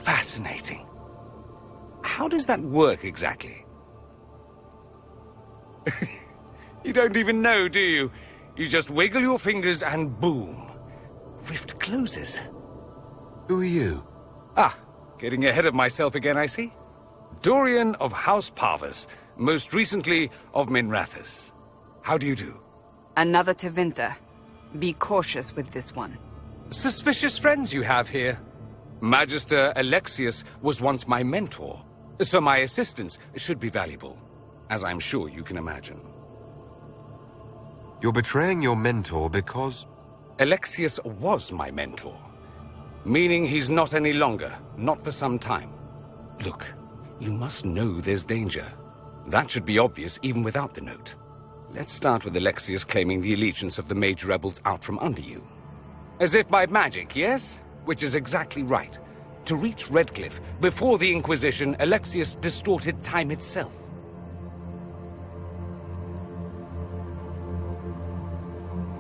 L: Fascinating. How does that work exactly? You don't even know, do you? You just wiggle your fingers and boom. Rift closes.
G: Who are you?
L: Ah, getting ahead of myself again, I see. Dorian of House Parvus, most recently of Minrathous. How do you do?
F: Another Tevinter. Be cautious with this one.
L: Suspicious friends you have here. Magister Alexius was once my mentor, so my assistance should be valuable, as I'm sure you can imagine.
G: You're betraying your mentor because...
L: Alexius was my mentor, meaning he's not any longer, not for some time. Look, you must know there's danger. That should be obvious even without the note. Let's start with Alexius claiming the allegiance of the mage rebels out from under you. As if by magic, yes? Which is exactly right. To reach Redcliffe, before the Inquisition, Alexius distorted time itself.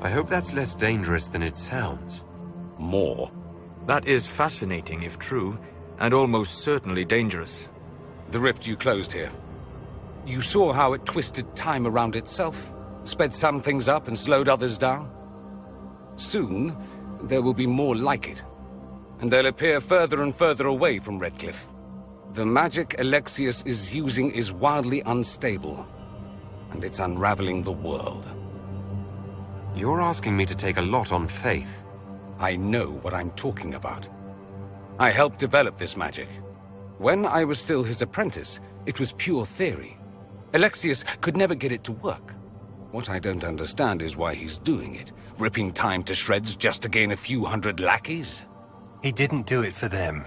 G: I hope that's less dangerous than it sounds.
L: More.
V: That is fascinating if true, and almost certainly dangerous.
L: The rift you closed here. You saw how it twisted time around itself, sped some things up and slowed others down. Soon, there will be more like it, and they'll appear further and further away from Redcliffe. The magic Alexius is using is wildly unstable, and it's unraveling the world.
G: You're asking me to take a lot on faith.
L: I know what I'm talking about. I helped develop this magic. When I was still his apprentice, it was pure theory. Alexius could never get it to work. What I don't understand is why he's doing it, ripping time to shreds just to gain a few hundred lackeys.
O: He didn't do it for them.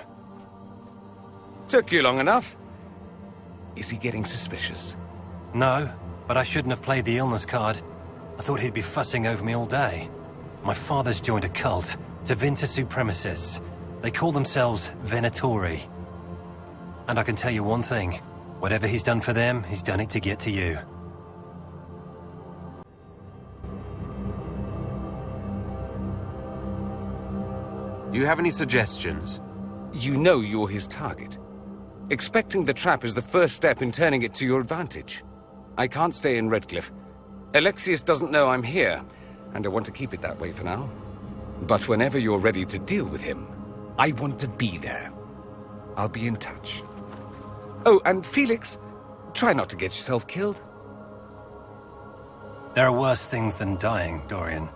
L: Took you long enough. Is he getting suspicious?
O: No, but I shouldn't have played the illness card. I thought he'd be fussing over me all day. My father's joined a cult, Tevinter Supremacists. They call themselves Venatori. And I can tell you one thing. Whatever he's done for them, he's done it to get to you.
G: Do you have any suggestions?
L: You know you're his target. Expecting the trap is the first step in turning it to your advantage. I can't stay in Redcliffe. Alexius doesn't know I'm here, and I want to keep it that way for now. But whenever you're ready to deal with him, I want to be there. I'll be in touch. Oh, and Felix, try not to get yourself killed.
O: There are worse things than dying, Dorian.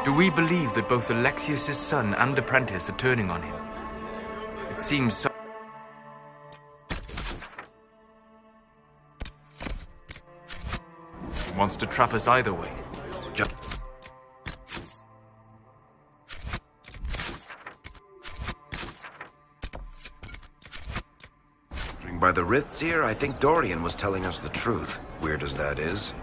V: Do we believe that both Alexius' son and apprentice are turning on him? It seems so. He wants to trap us either way.
J: By the rifts here, I think Dorian was telling us the truth. Weird as that is.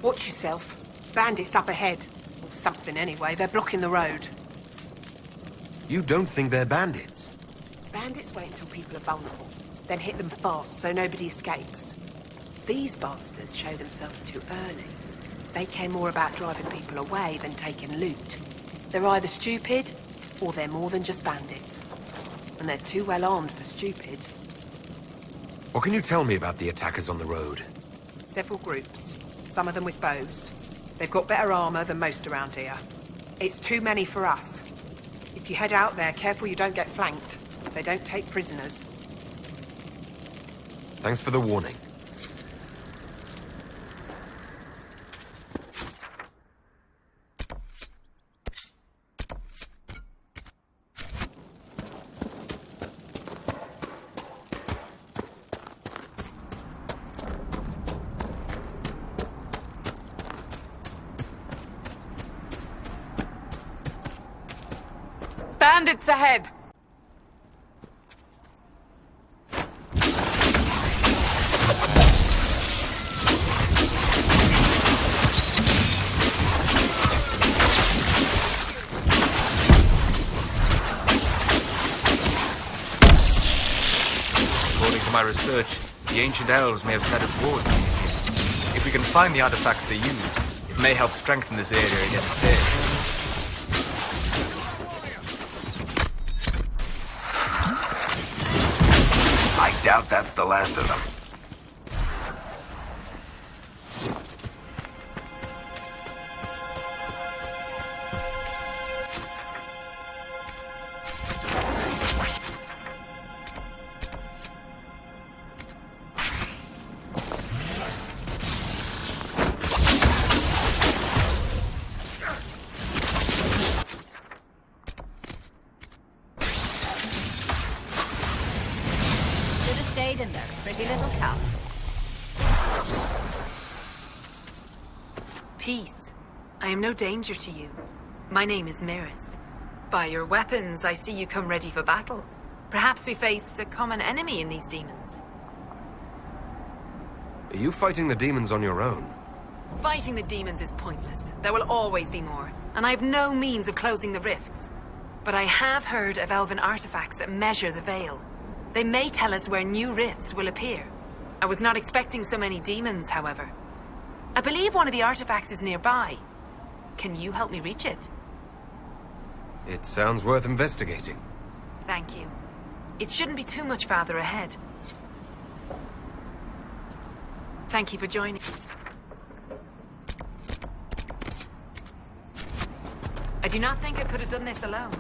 R: Watch yourself. Bandits up ahead. Or something anyway. They're blocking the road.
G: You don't think they're bandits?
R: Bandits wait until people are vulnerable, then hit them fast so nobody escapes. These bastards show themselves too early. They care more about driving people away than taking loot. They're either stupid, or they're more than just bandits. And they're too well armed for stupid.
G: What can you tell me about the attackers on the road?
R: Several groups. Some of them with bows. They've got better armor than most around here. It's too many for us. If you head out there, careful you don't get flanked. They don't take prisoners.
G: Thanks for the warning.
F: Bandits ahead!
V: According to my research, the ancient elves may have set up wars here. If we can find the artifacts they used, it may help strengthen this area against danger.
J: I doubt that's the last of them.
B: In their pretty little castles.
D: Peace. I am no danger to you. My name is Miris. By your weapons, I see you come ready for battle. Perhaps we face a common enemy in these demons.
G: Are you fighting the demons on your own?
D: Fighting the demons is pointless. There will always be more, and I have no means of closing the rifts. But I have heard of elven artifacts that measure the veil. They may tell us where new rifts will appear. I was not expecting so many demons, however. I believe one of the artifacts is nearby. Can you help me reach it?
G: It sounds worth investigating.
D: Thank you. It shouldn't be too much farther ahead. Thank you for joining. I do not think I could have done this alone.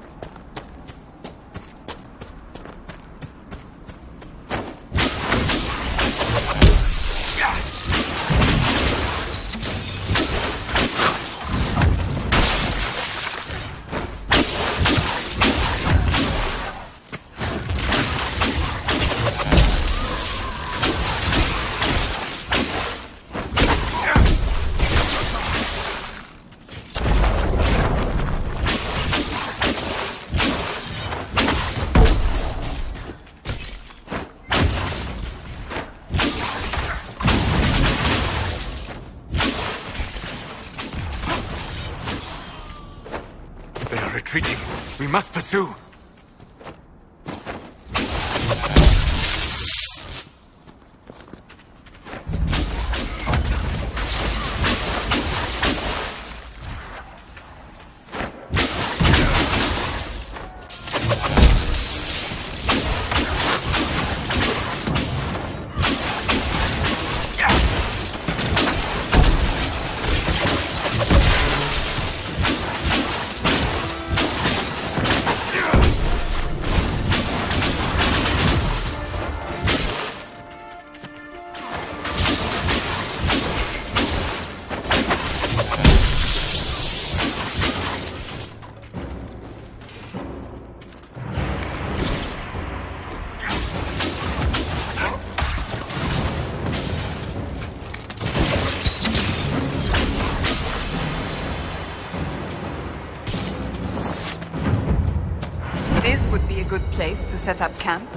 K: Retreating. We must pursue.
F: Place to set up camp?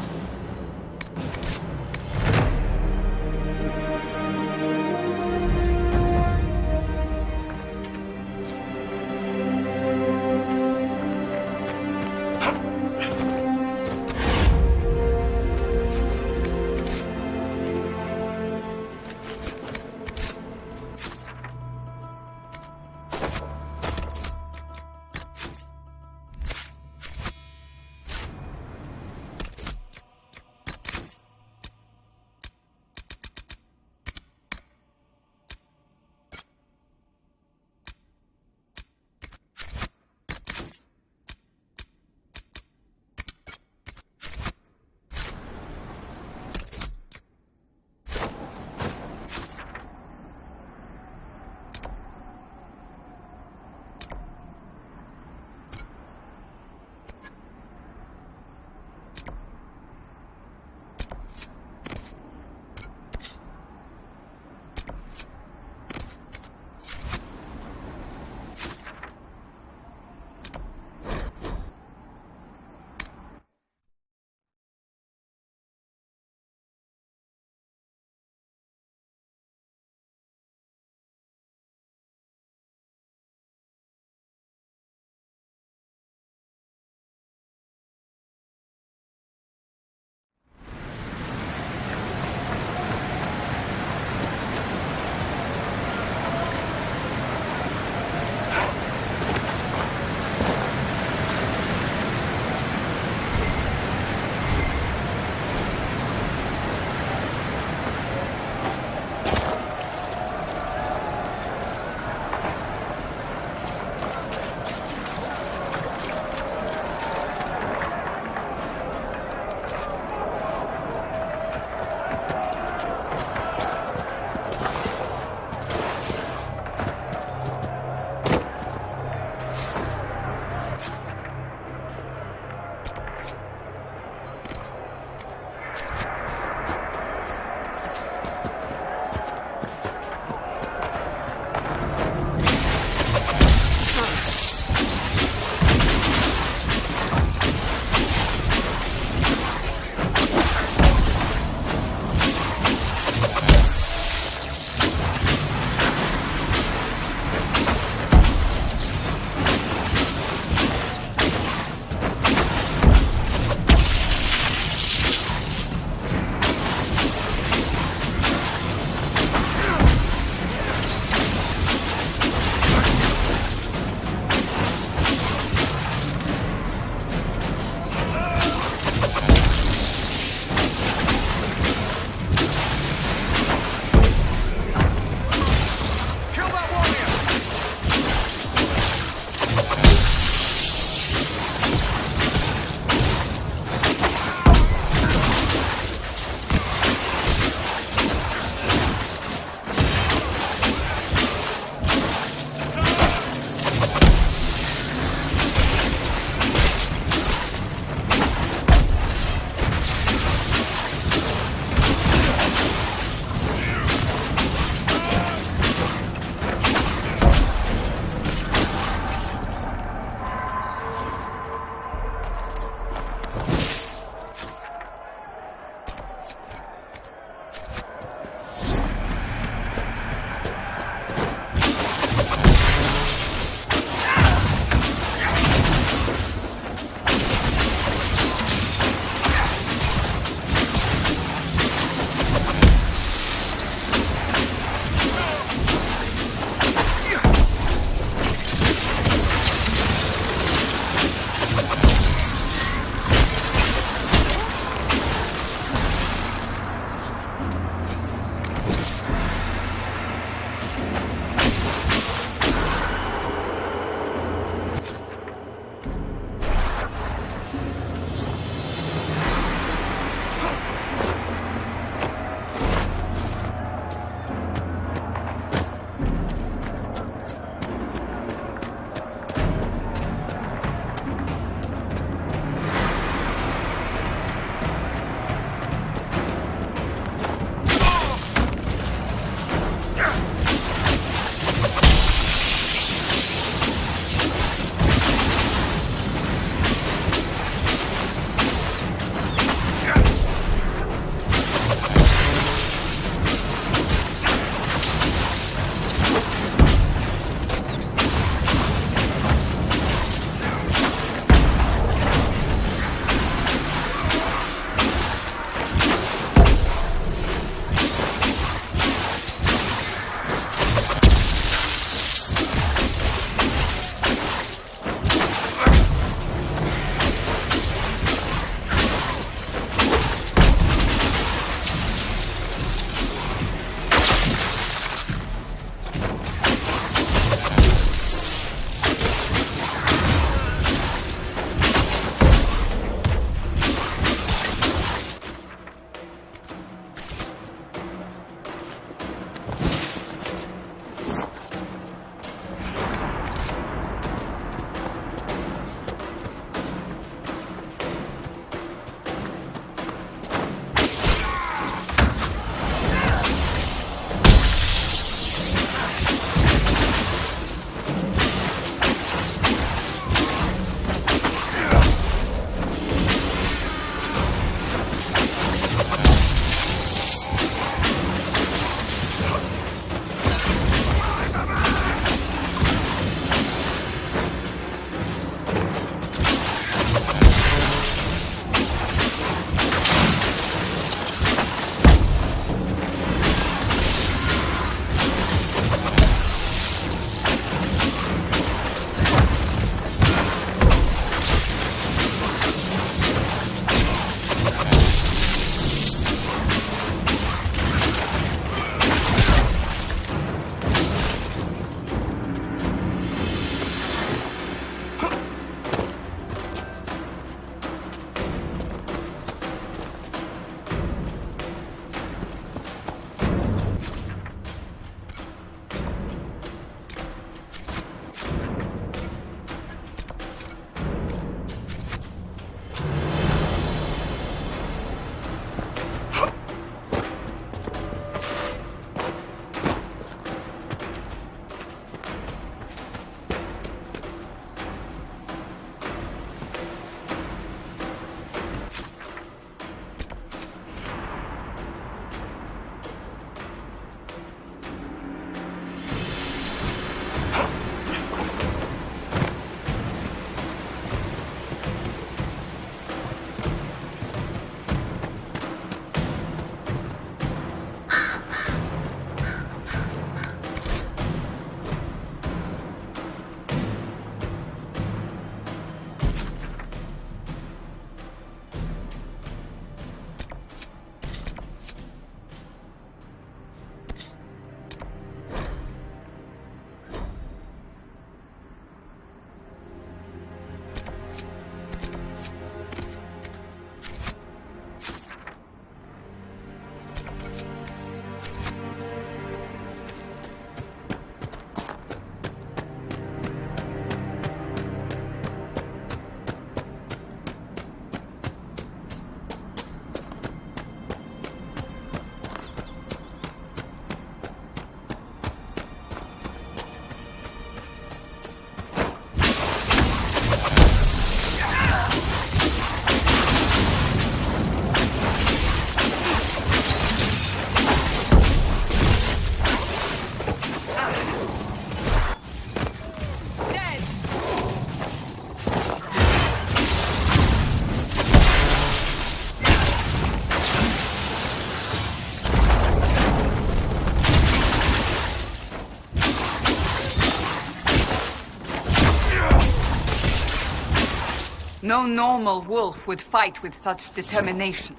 F: No normal wolf would fight with such determination.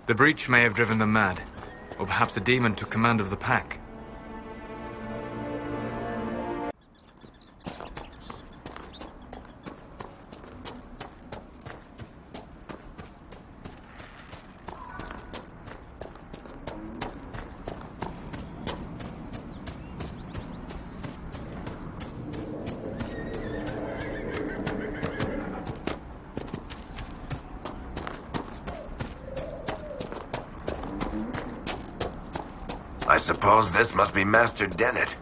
V: The breach may have driven them mad. Or perhaps a demon took command of the pack.
J: I suppose this must be Master Dennett.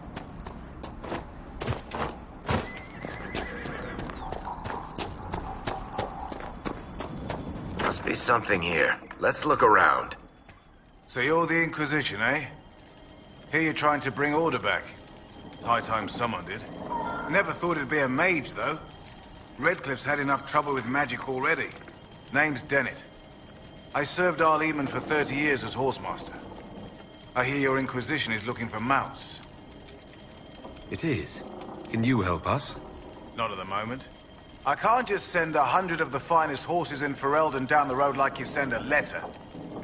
J: Must be something here. Let's look around.
Q: So you're the Inquisition, eh? Here you're trying to bring order back. It's high time someone did. Never thought it'd be a mage, though. Redcliffe's had enough trouble with magic already. Name's Dennett. I served Arl Eamon for 30 years as horsemaster. I hear your Inquisition is looking for mounts.
H: It is. Can you help us?
Q: Not at the moment. I can't just send 100 of the finest horses in Ferelden down the road like you send a letter.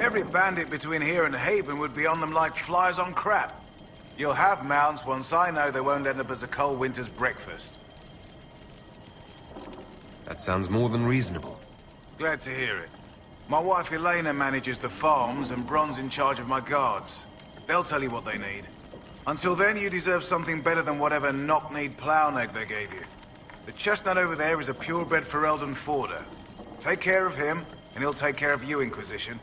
Q: Every bandit between here and Haven would be on them like flies on crap. You'll have mounts once I know they won't end up as a cold winter's breakfast.
H: That sounds more than reasonable.
Q: Glad to hear it. My wife Elena manages the farms and Bron's in charge of my guards. They'll tell you what they need. Until then, you deserve something better than whatever knock-kneed plow-neg they gave you. The chestnut over there is a purebred Ferelden forder. Take care of him, and he'll take care of you, Inquisition.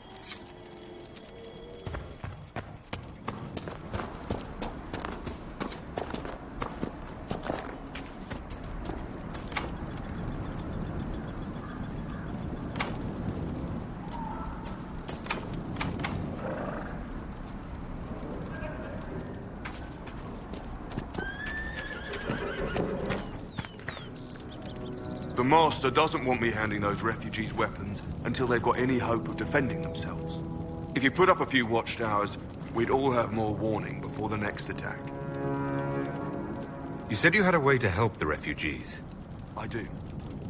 S: The Master doesn't want me handing those refugees weapons until they've got any hope of defending themselves. If you put up a few watchtowers, we'd all have more warning before the next attack.
H: You said you had a way to help the refugees.
S: I do.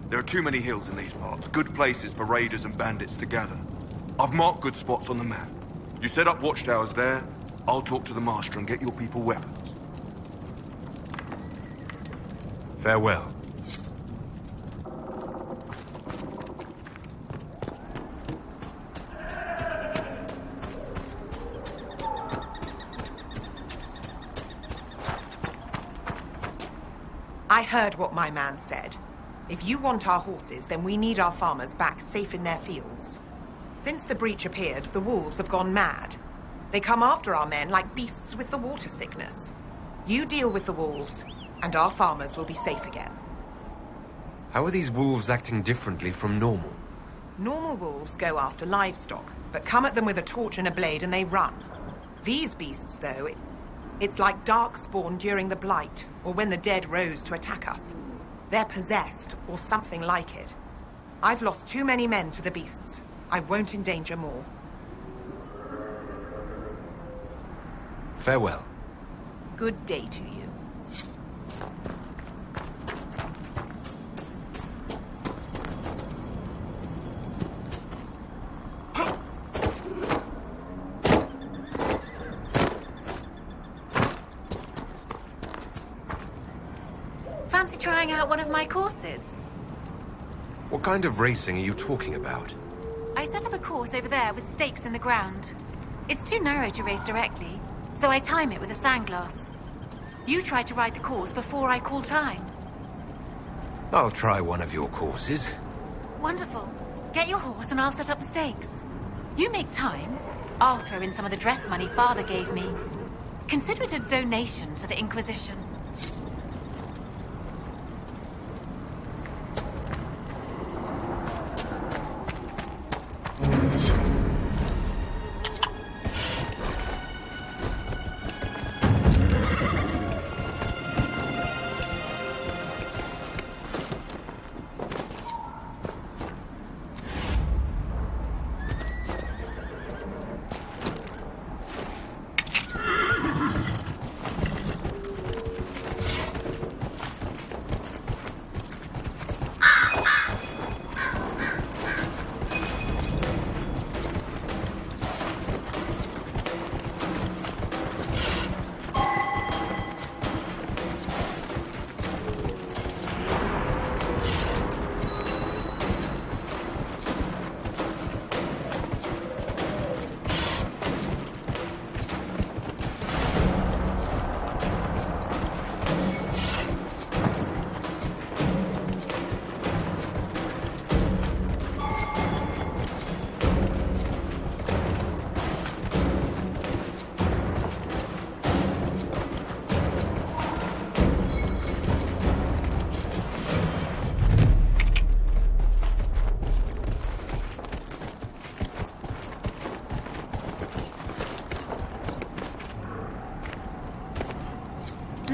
S: There are too many hills in these parts, good places for raiders and bandits to gather. I've marked good spots on the map. You set up watchtowers there, I'll talk to the Master and get your people weapons.
H: Farewell.
R: I heard what my man said. If you want our horses, then we need our farmers back safe in their fields. Since the breach appeared, the wolves have gone mad. They come after our men like beasts with the water sickness. You deal with the wolves, and our farmers will be safe again.
H: How are these wolves acting differently from normal?
R: Normal wolves go after livestock, but come at them with a torch and a blade and they run. These beasts, though, it's like darkspawn during the Blight, or when the dead rose to attack us. They're possessed, or something like it. I've lost too many men to the beasts. I won't endanger more.
H: Farewell.
R: Good day to you.
B: Fancy trying out one of my courses?
H: What kind of racing are you talking about?
B: I set up a course over there with stakes in the ground. It's too narrow to race directly, so I time it with a sandglass. You try to ride the course before I call time.
H: I'll try one of your courses.
B: Wonderful. Get your horse and I'll set up the stakes. You make time, I'll throw in some of the dress money Father gave me. Consider it a donation to the Inquisition.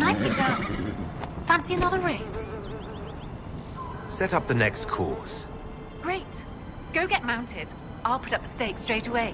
B: Nicely done. Fancy another race?
G: Set up the next course.
B: Great. Go get mounted. I'll put up the stakes straight away.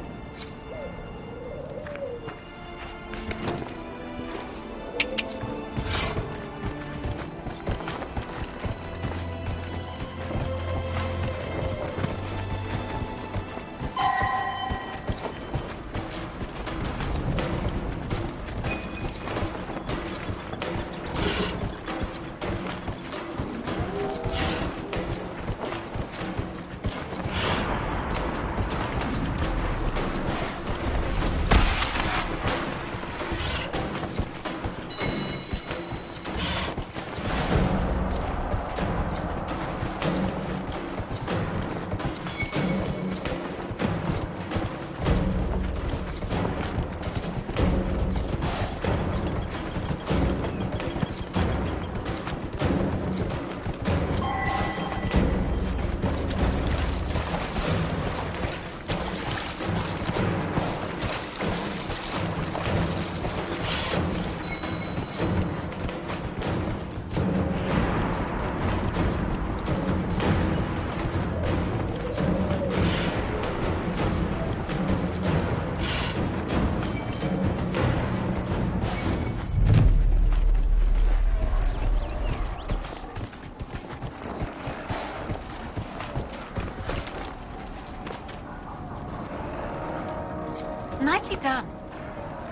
B: Nicely done.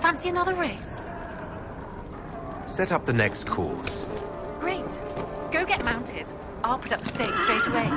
B: Fancy another race?
G: Set up the next course.
B: Great. Go get mounted. I'll put up the stakes straight away.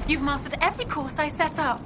B: You've mastered every course I set up.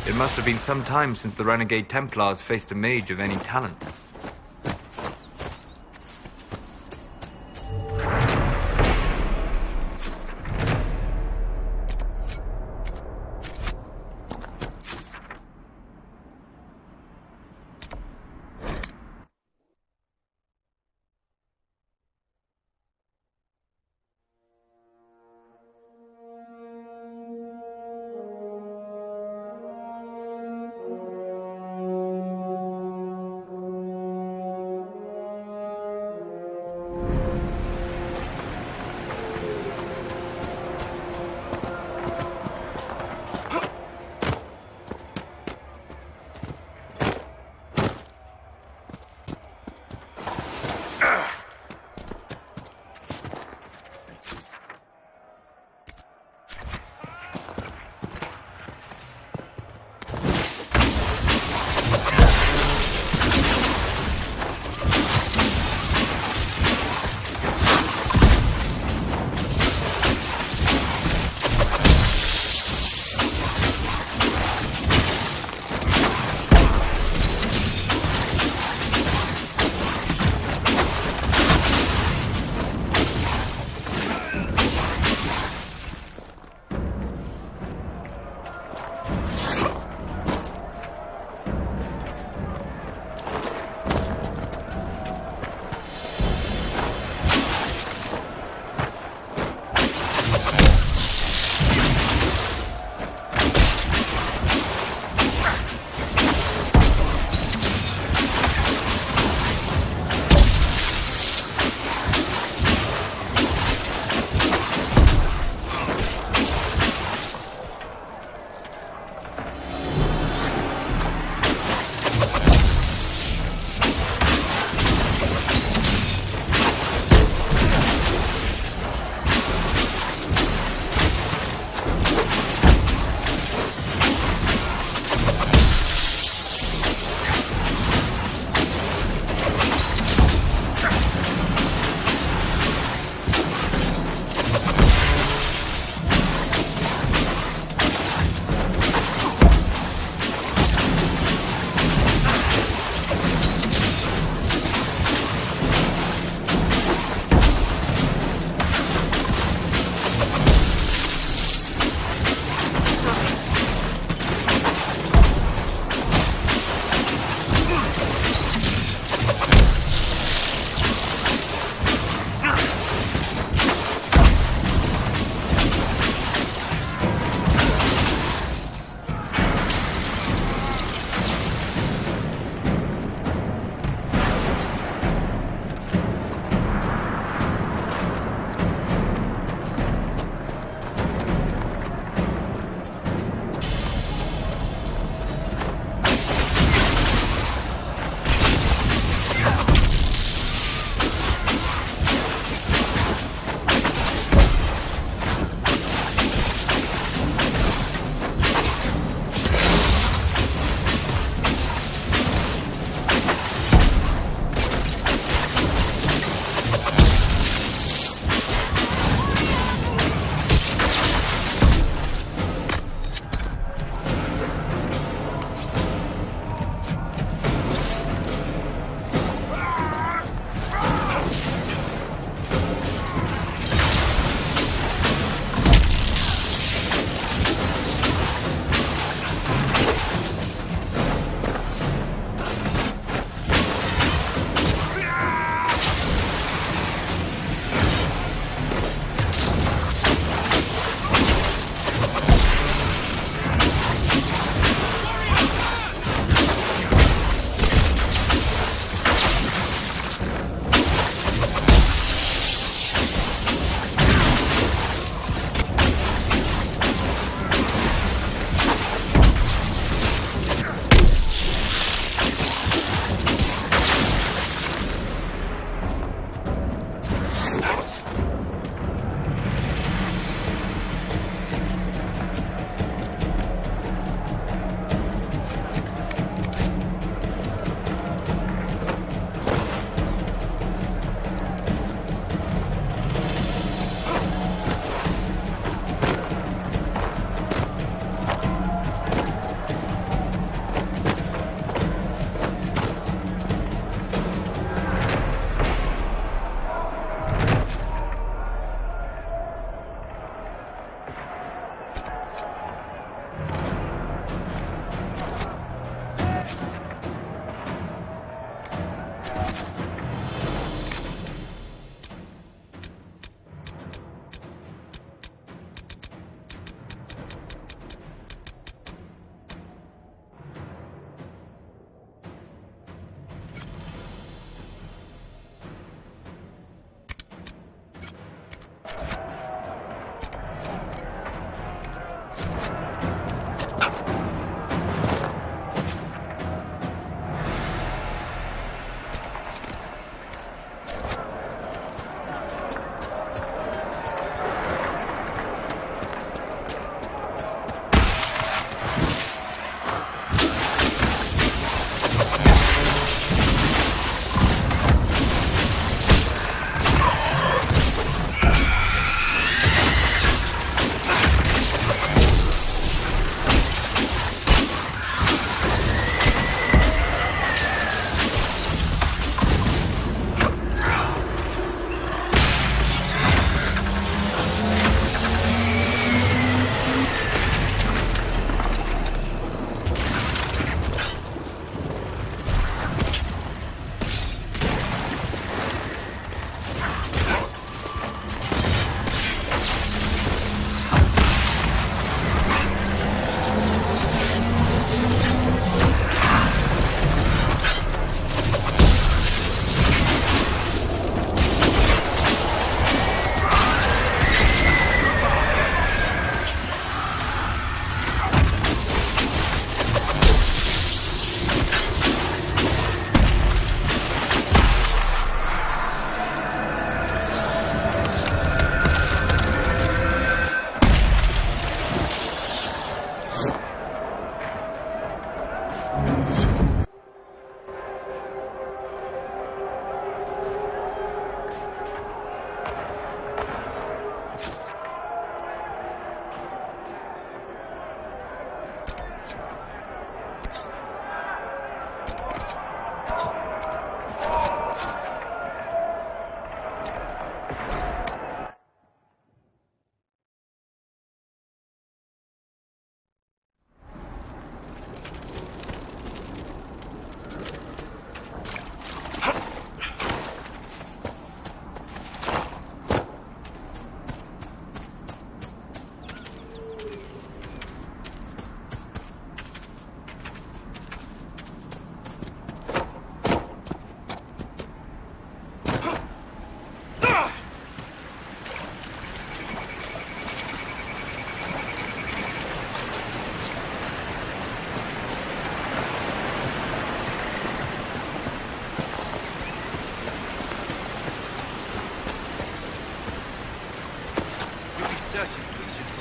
V: It must have been some time since the renegade Templars faced a mage of any talent.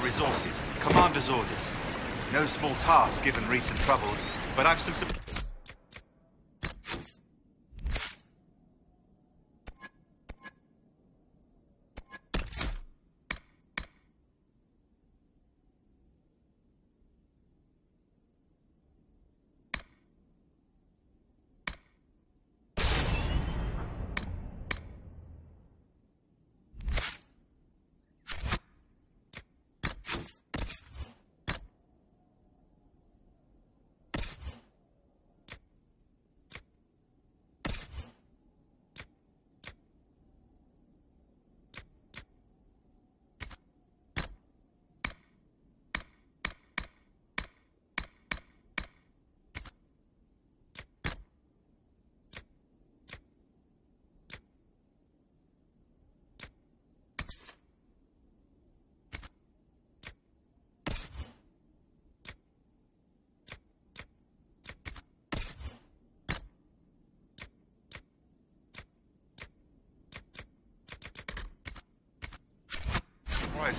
C: Resources. Commander's orders. No small task given recent troubles, but I've some...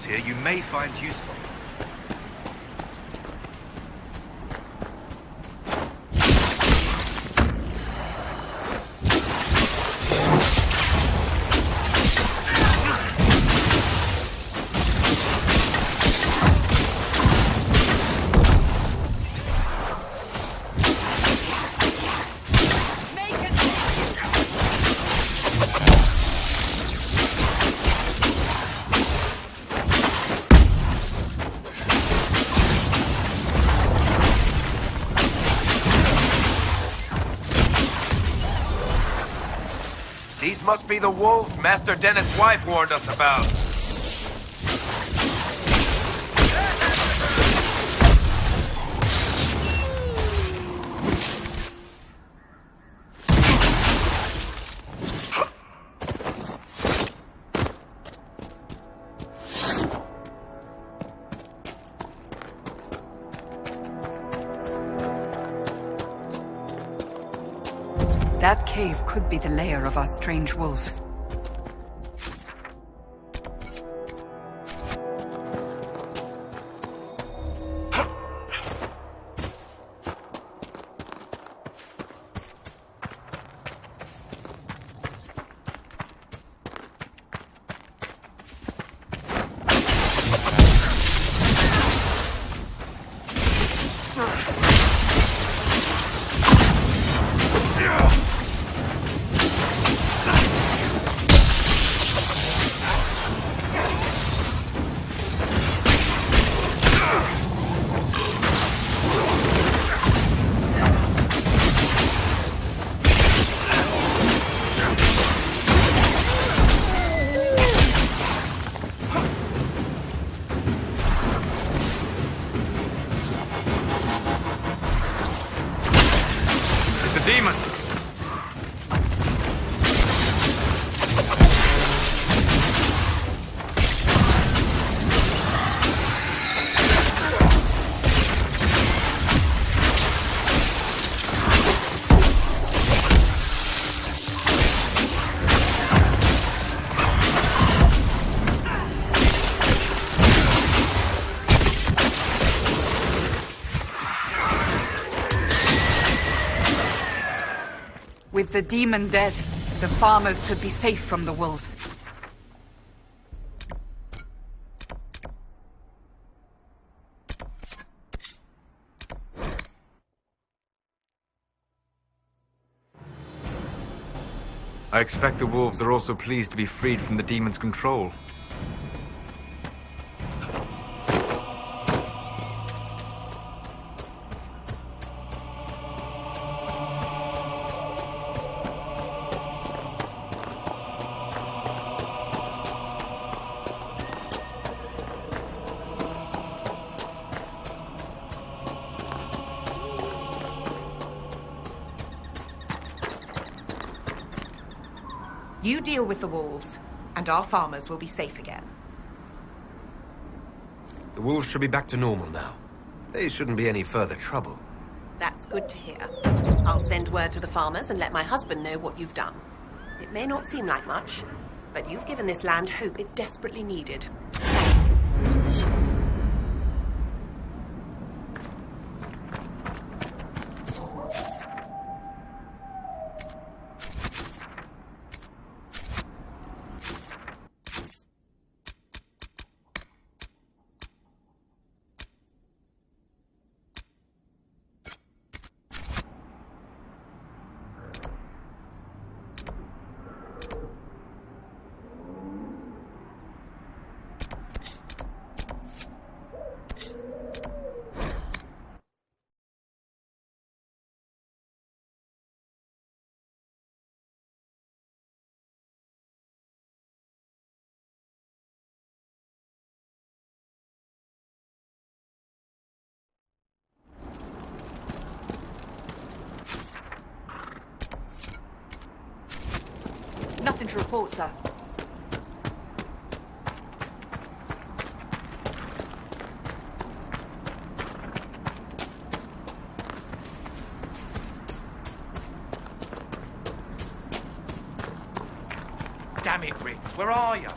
C: Here you may find useful.
G: These must be the wolves Master Dennett's wife warned us about.
F: That cave could be the lair of our strange wolves. With the demon dead, the farmers could be safe from the wolves.
V: I expect the wolves are also pleased to be freed from the demon's control.
E: You deal with the wolves, and our farmers will be safe again.
G: The wolves should be back to normal now. They shouldn't be any further trouble.
E: That's good to hear. I'll send word to the farmers and let my husband know what you've done. It may not seem like much, but you've given this land hope it desperately needed.
F: Nothing to report, sir.
U: Damn it, Riggs, where are you?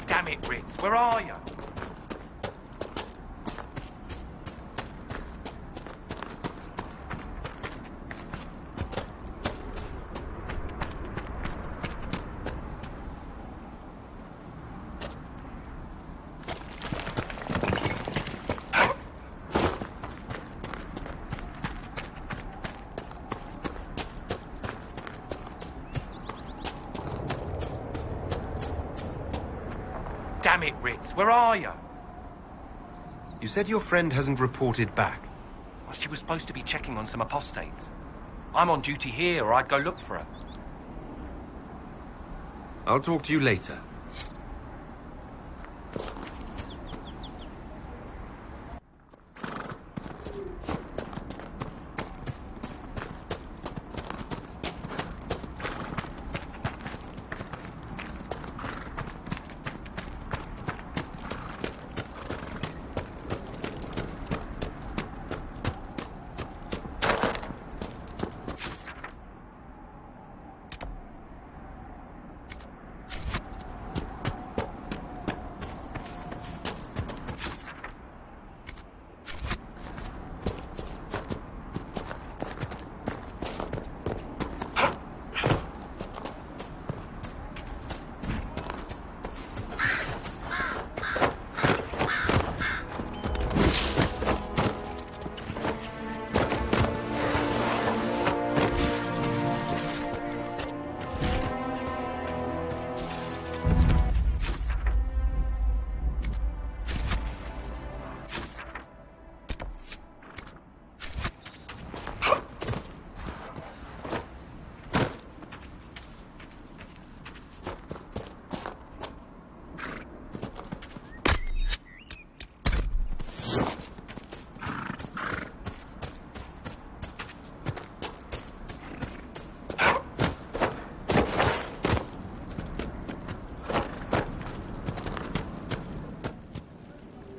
U: Damn it, Riggs, where are you? Damn it, Riggs, where are you?
G: You said your friend hasn't reported back.
U: Well, she was supposed to be checking on some apostates. I'm on duty here, or I'd go look for her.
G: I'll talk to you later.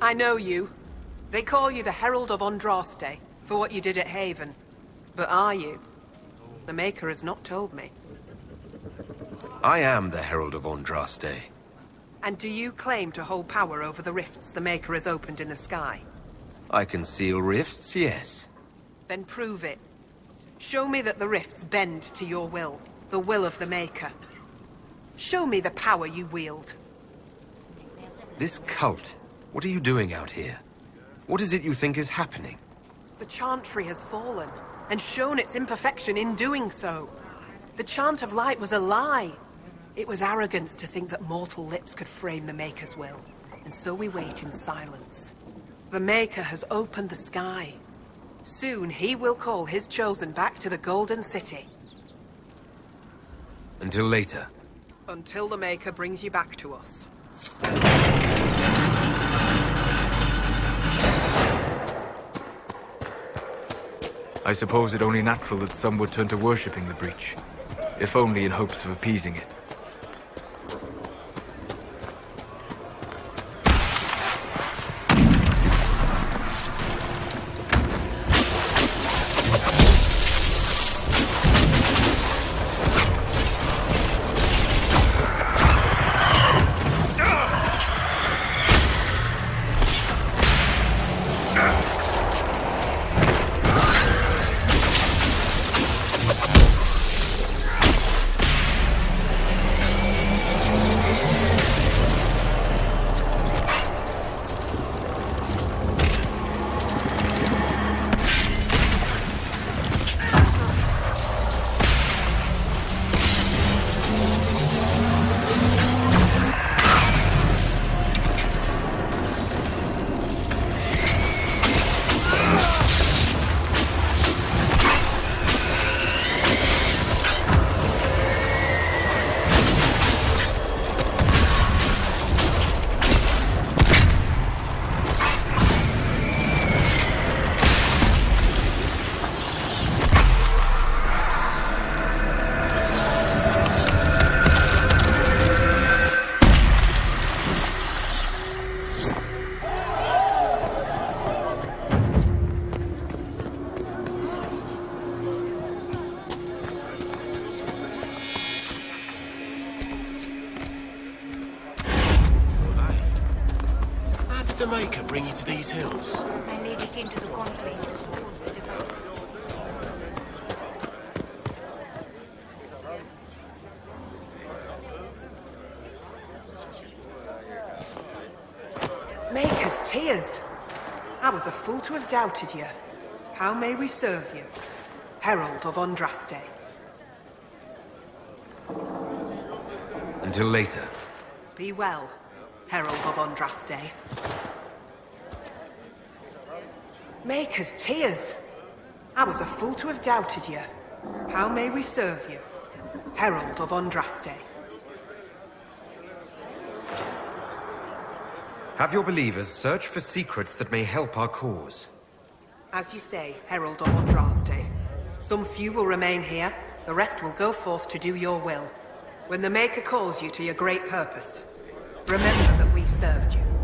R: I know you. They call you the Herald of Andraste for what you did at Haven. But are you? The Maker has not told me.
G: I am the Herald of Andraste.
R: And do you claim to hold power over the rifts the Maker has opened in the sky?
G: I can seal rifts, yes.
R: Then prove it. Show me that the rifts bend to your will, the will of the Maker. Show me the power you wield.
G: This cult, what are you doing out here? What is it you think is happening?
R: The Chantry has fallen, and shown its imperfection in doing so. The Chant of Light was a lie. It was arrogance to think that mortal lips could frame the Maker's will, and so we wait in silence. The Maker has opened the sky. Soon he will call his chosen back to the Golden City.
G: Until later.
R: Until the Maker brings you back to us.
V: I suppose it only natural that some would turn to worshipping the breach, if only in hopes of appeasing it.
A: The Maker bring you to these hills?
I: My lady came to the conclave to support the divine.
R: Maker's tears. I was a fool to have doubted you. How may we serve you? Herald of Andraste.
G: Until later.
R: Be well, Herald of Andraste. Maker's tears. I was a fool to have doubted you. How may we serve you? Herald of Andraste.
G: Have your believers search for secrets that may help our cause.
R: As you say, Herald of Andraste. Some few will remain here, the rest will go forth to do your will. When the Maker calls you to your great purpose, remember that we served you.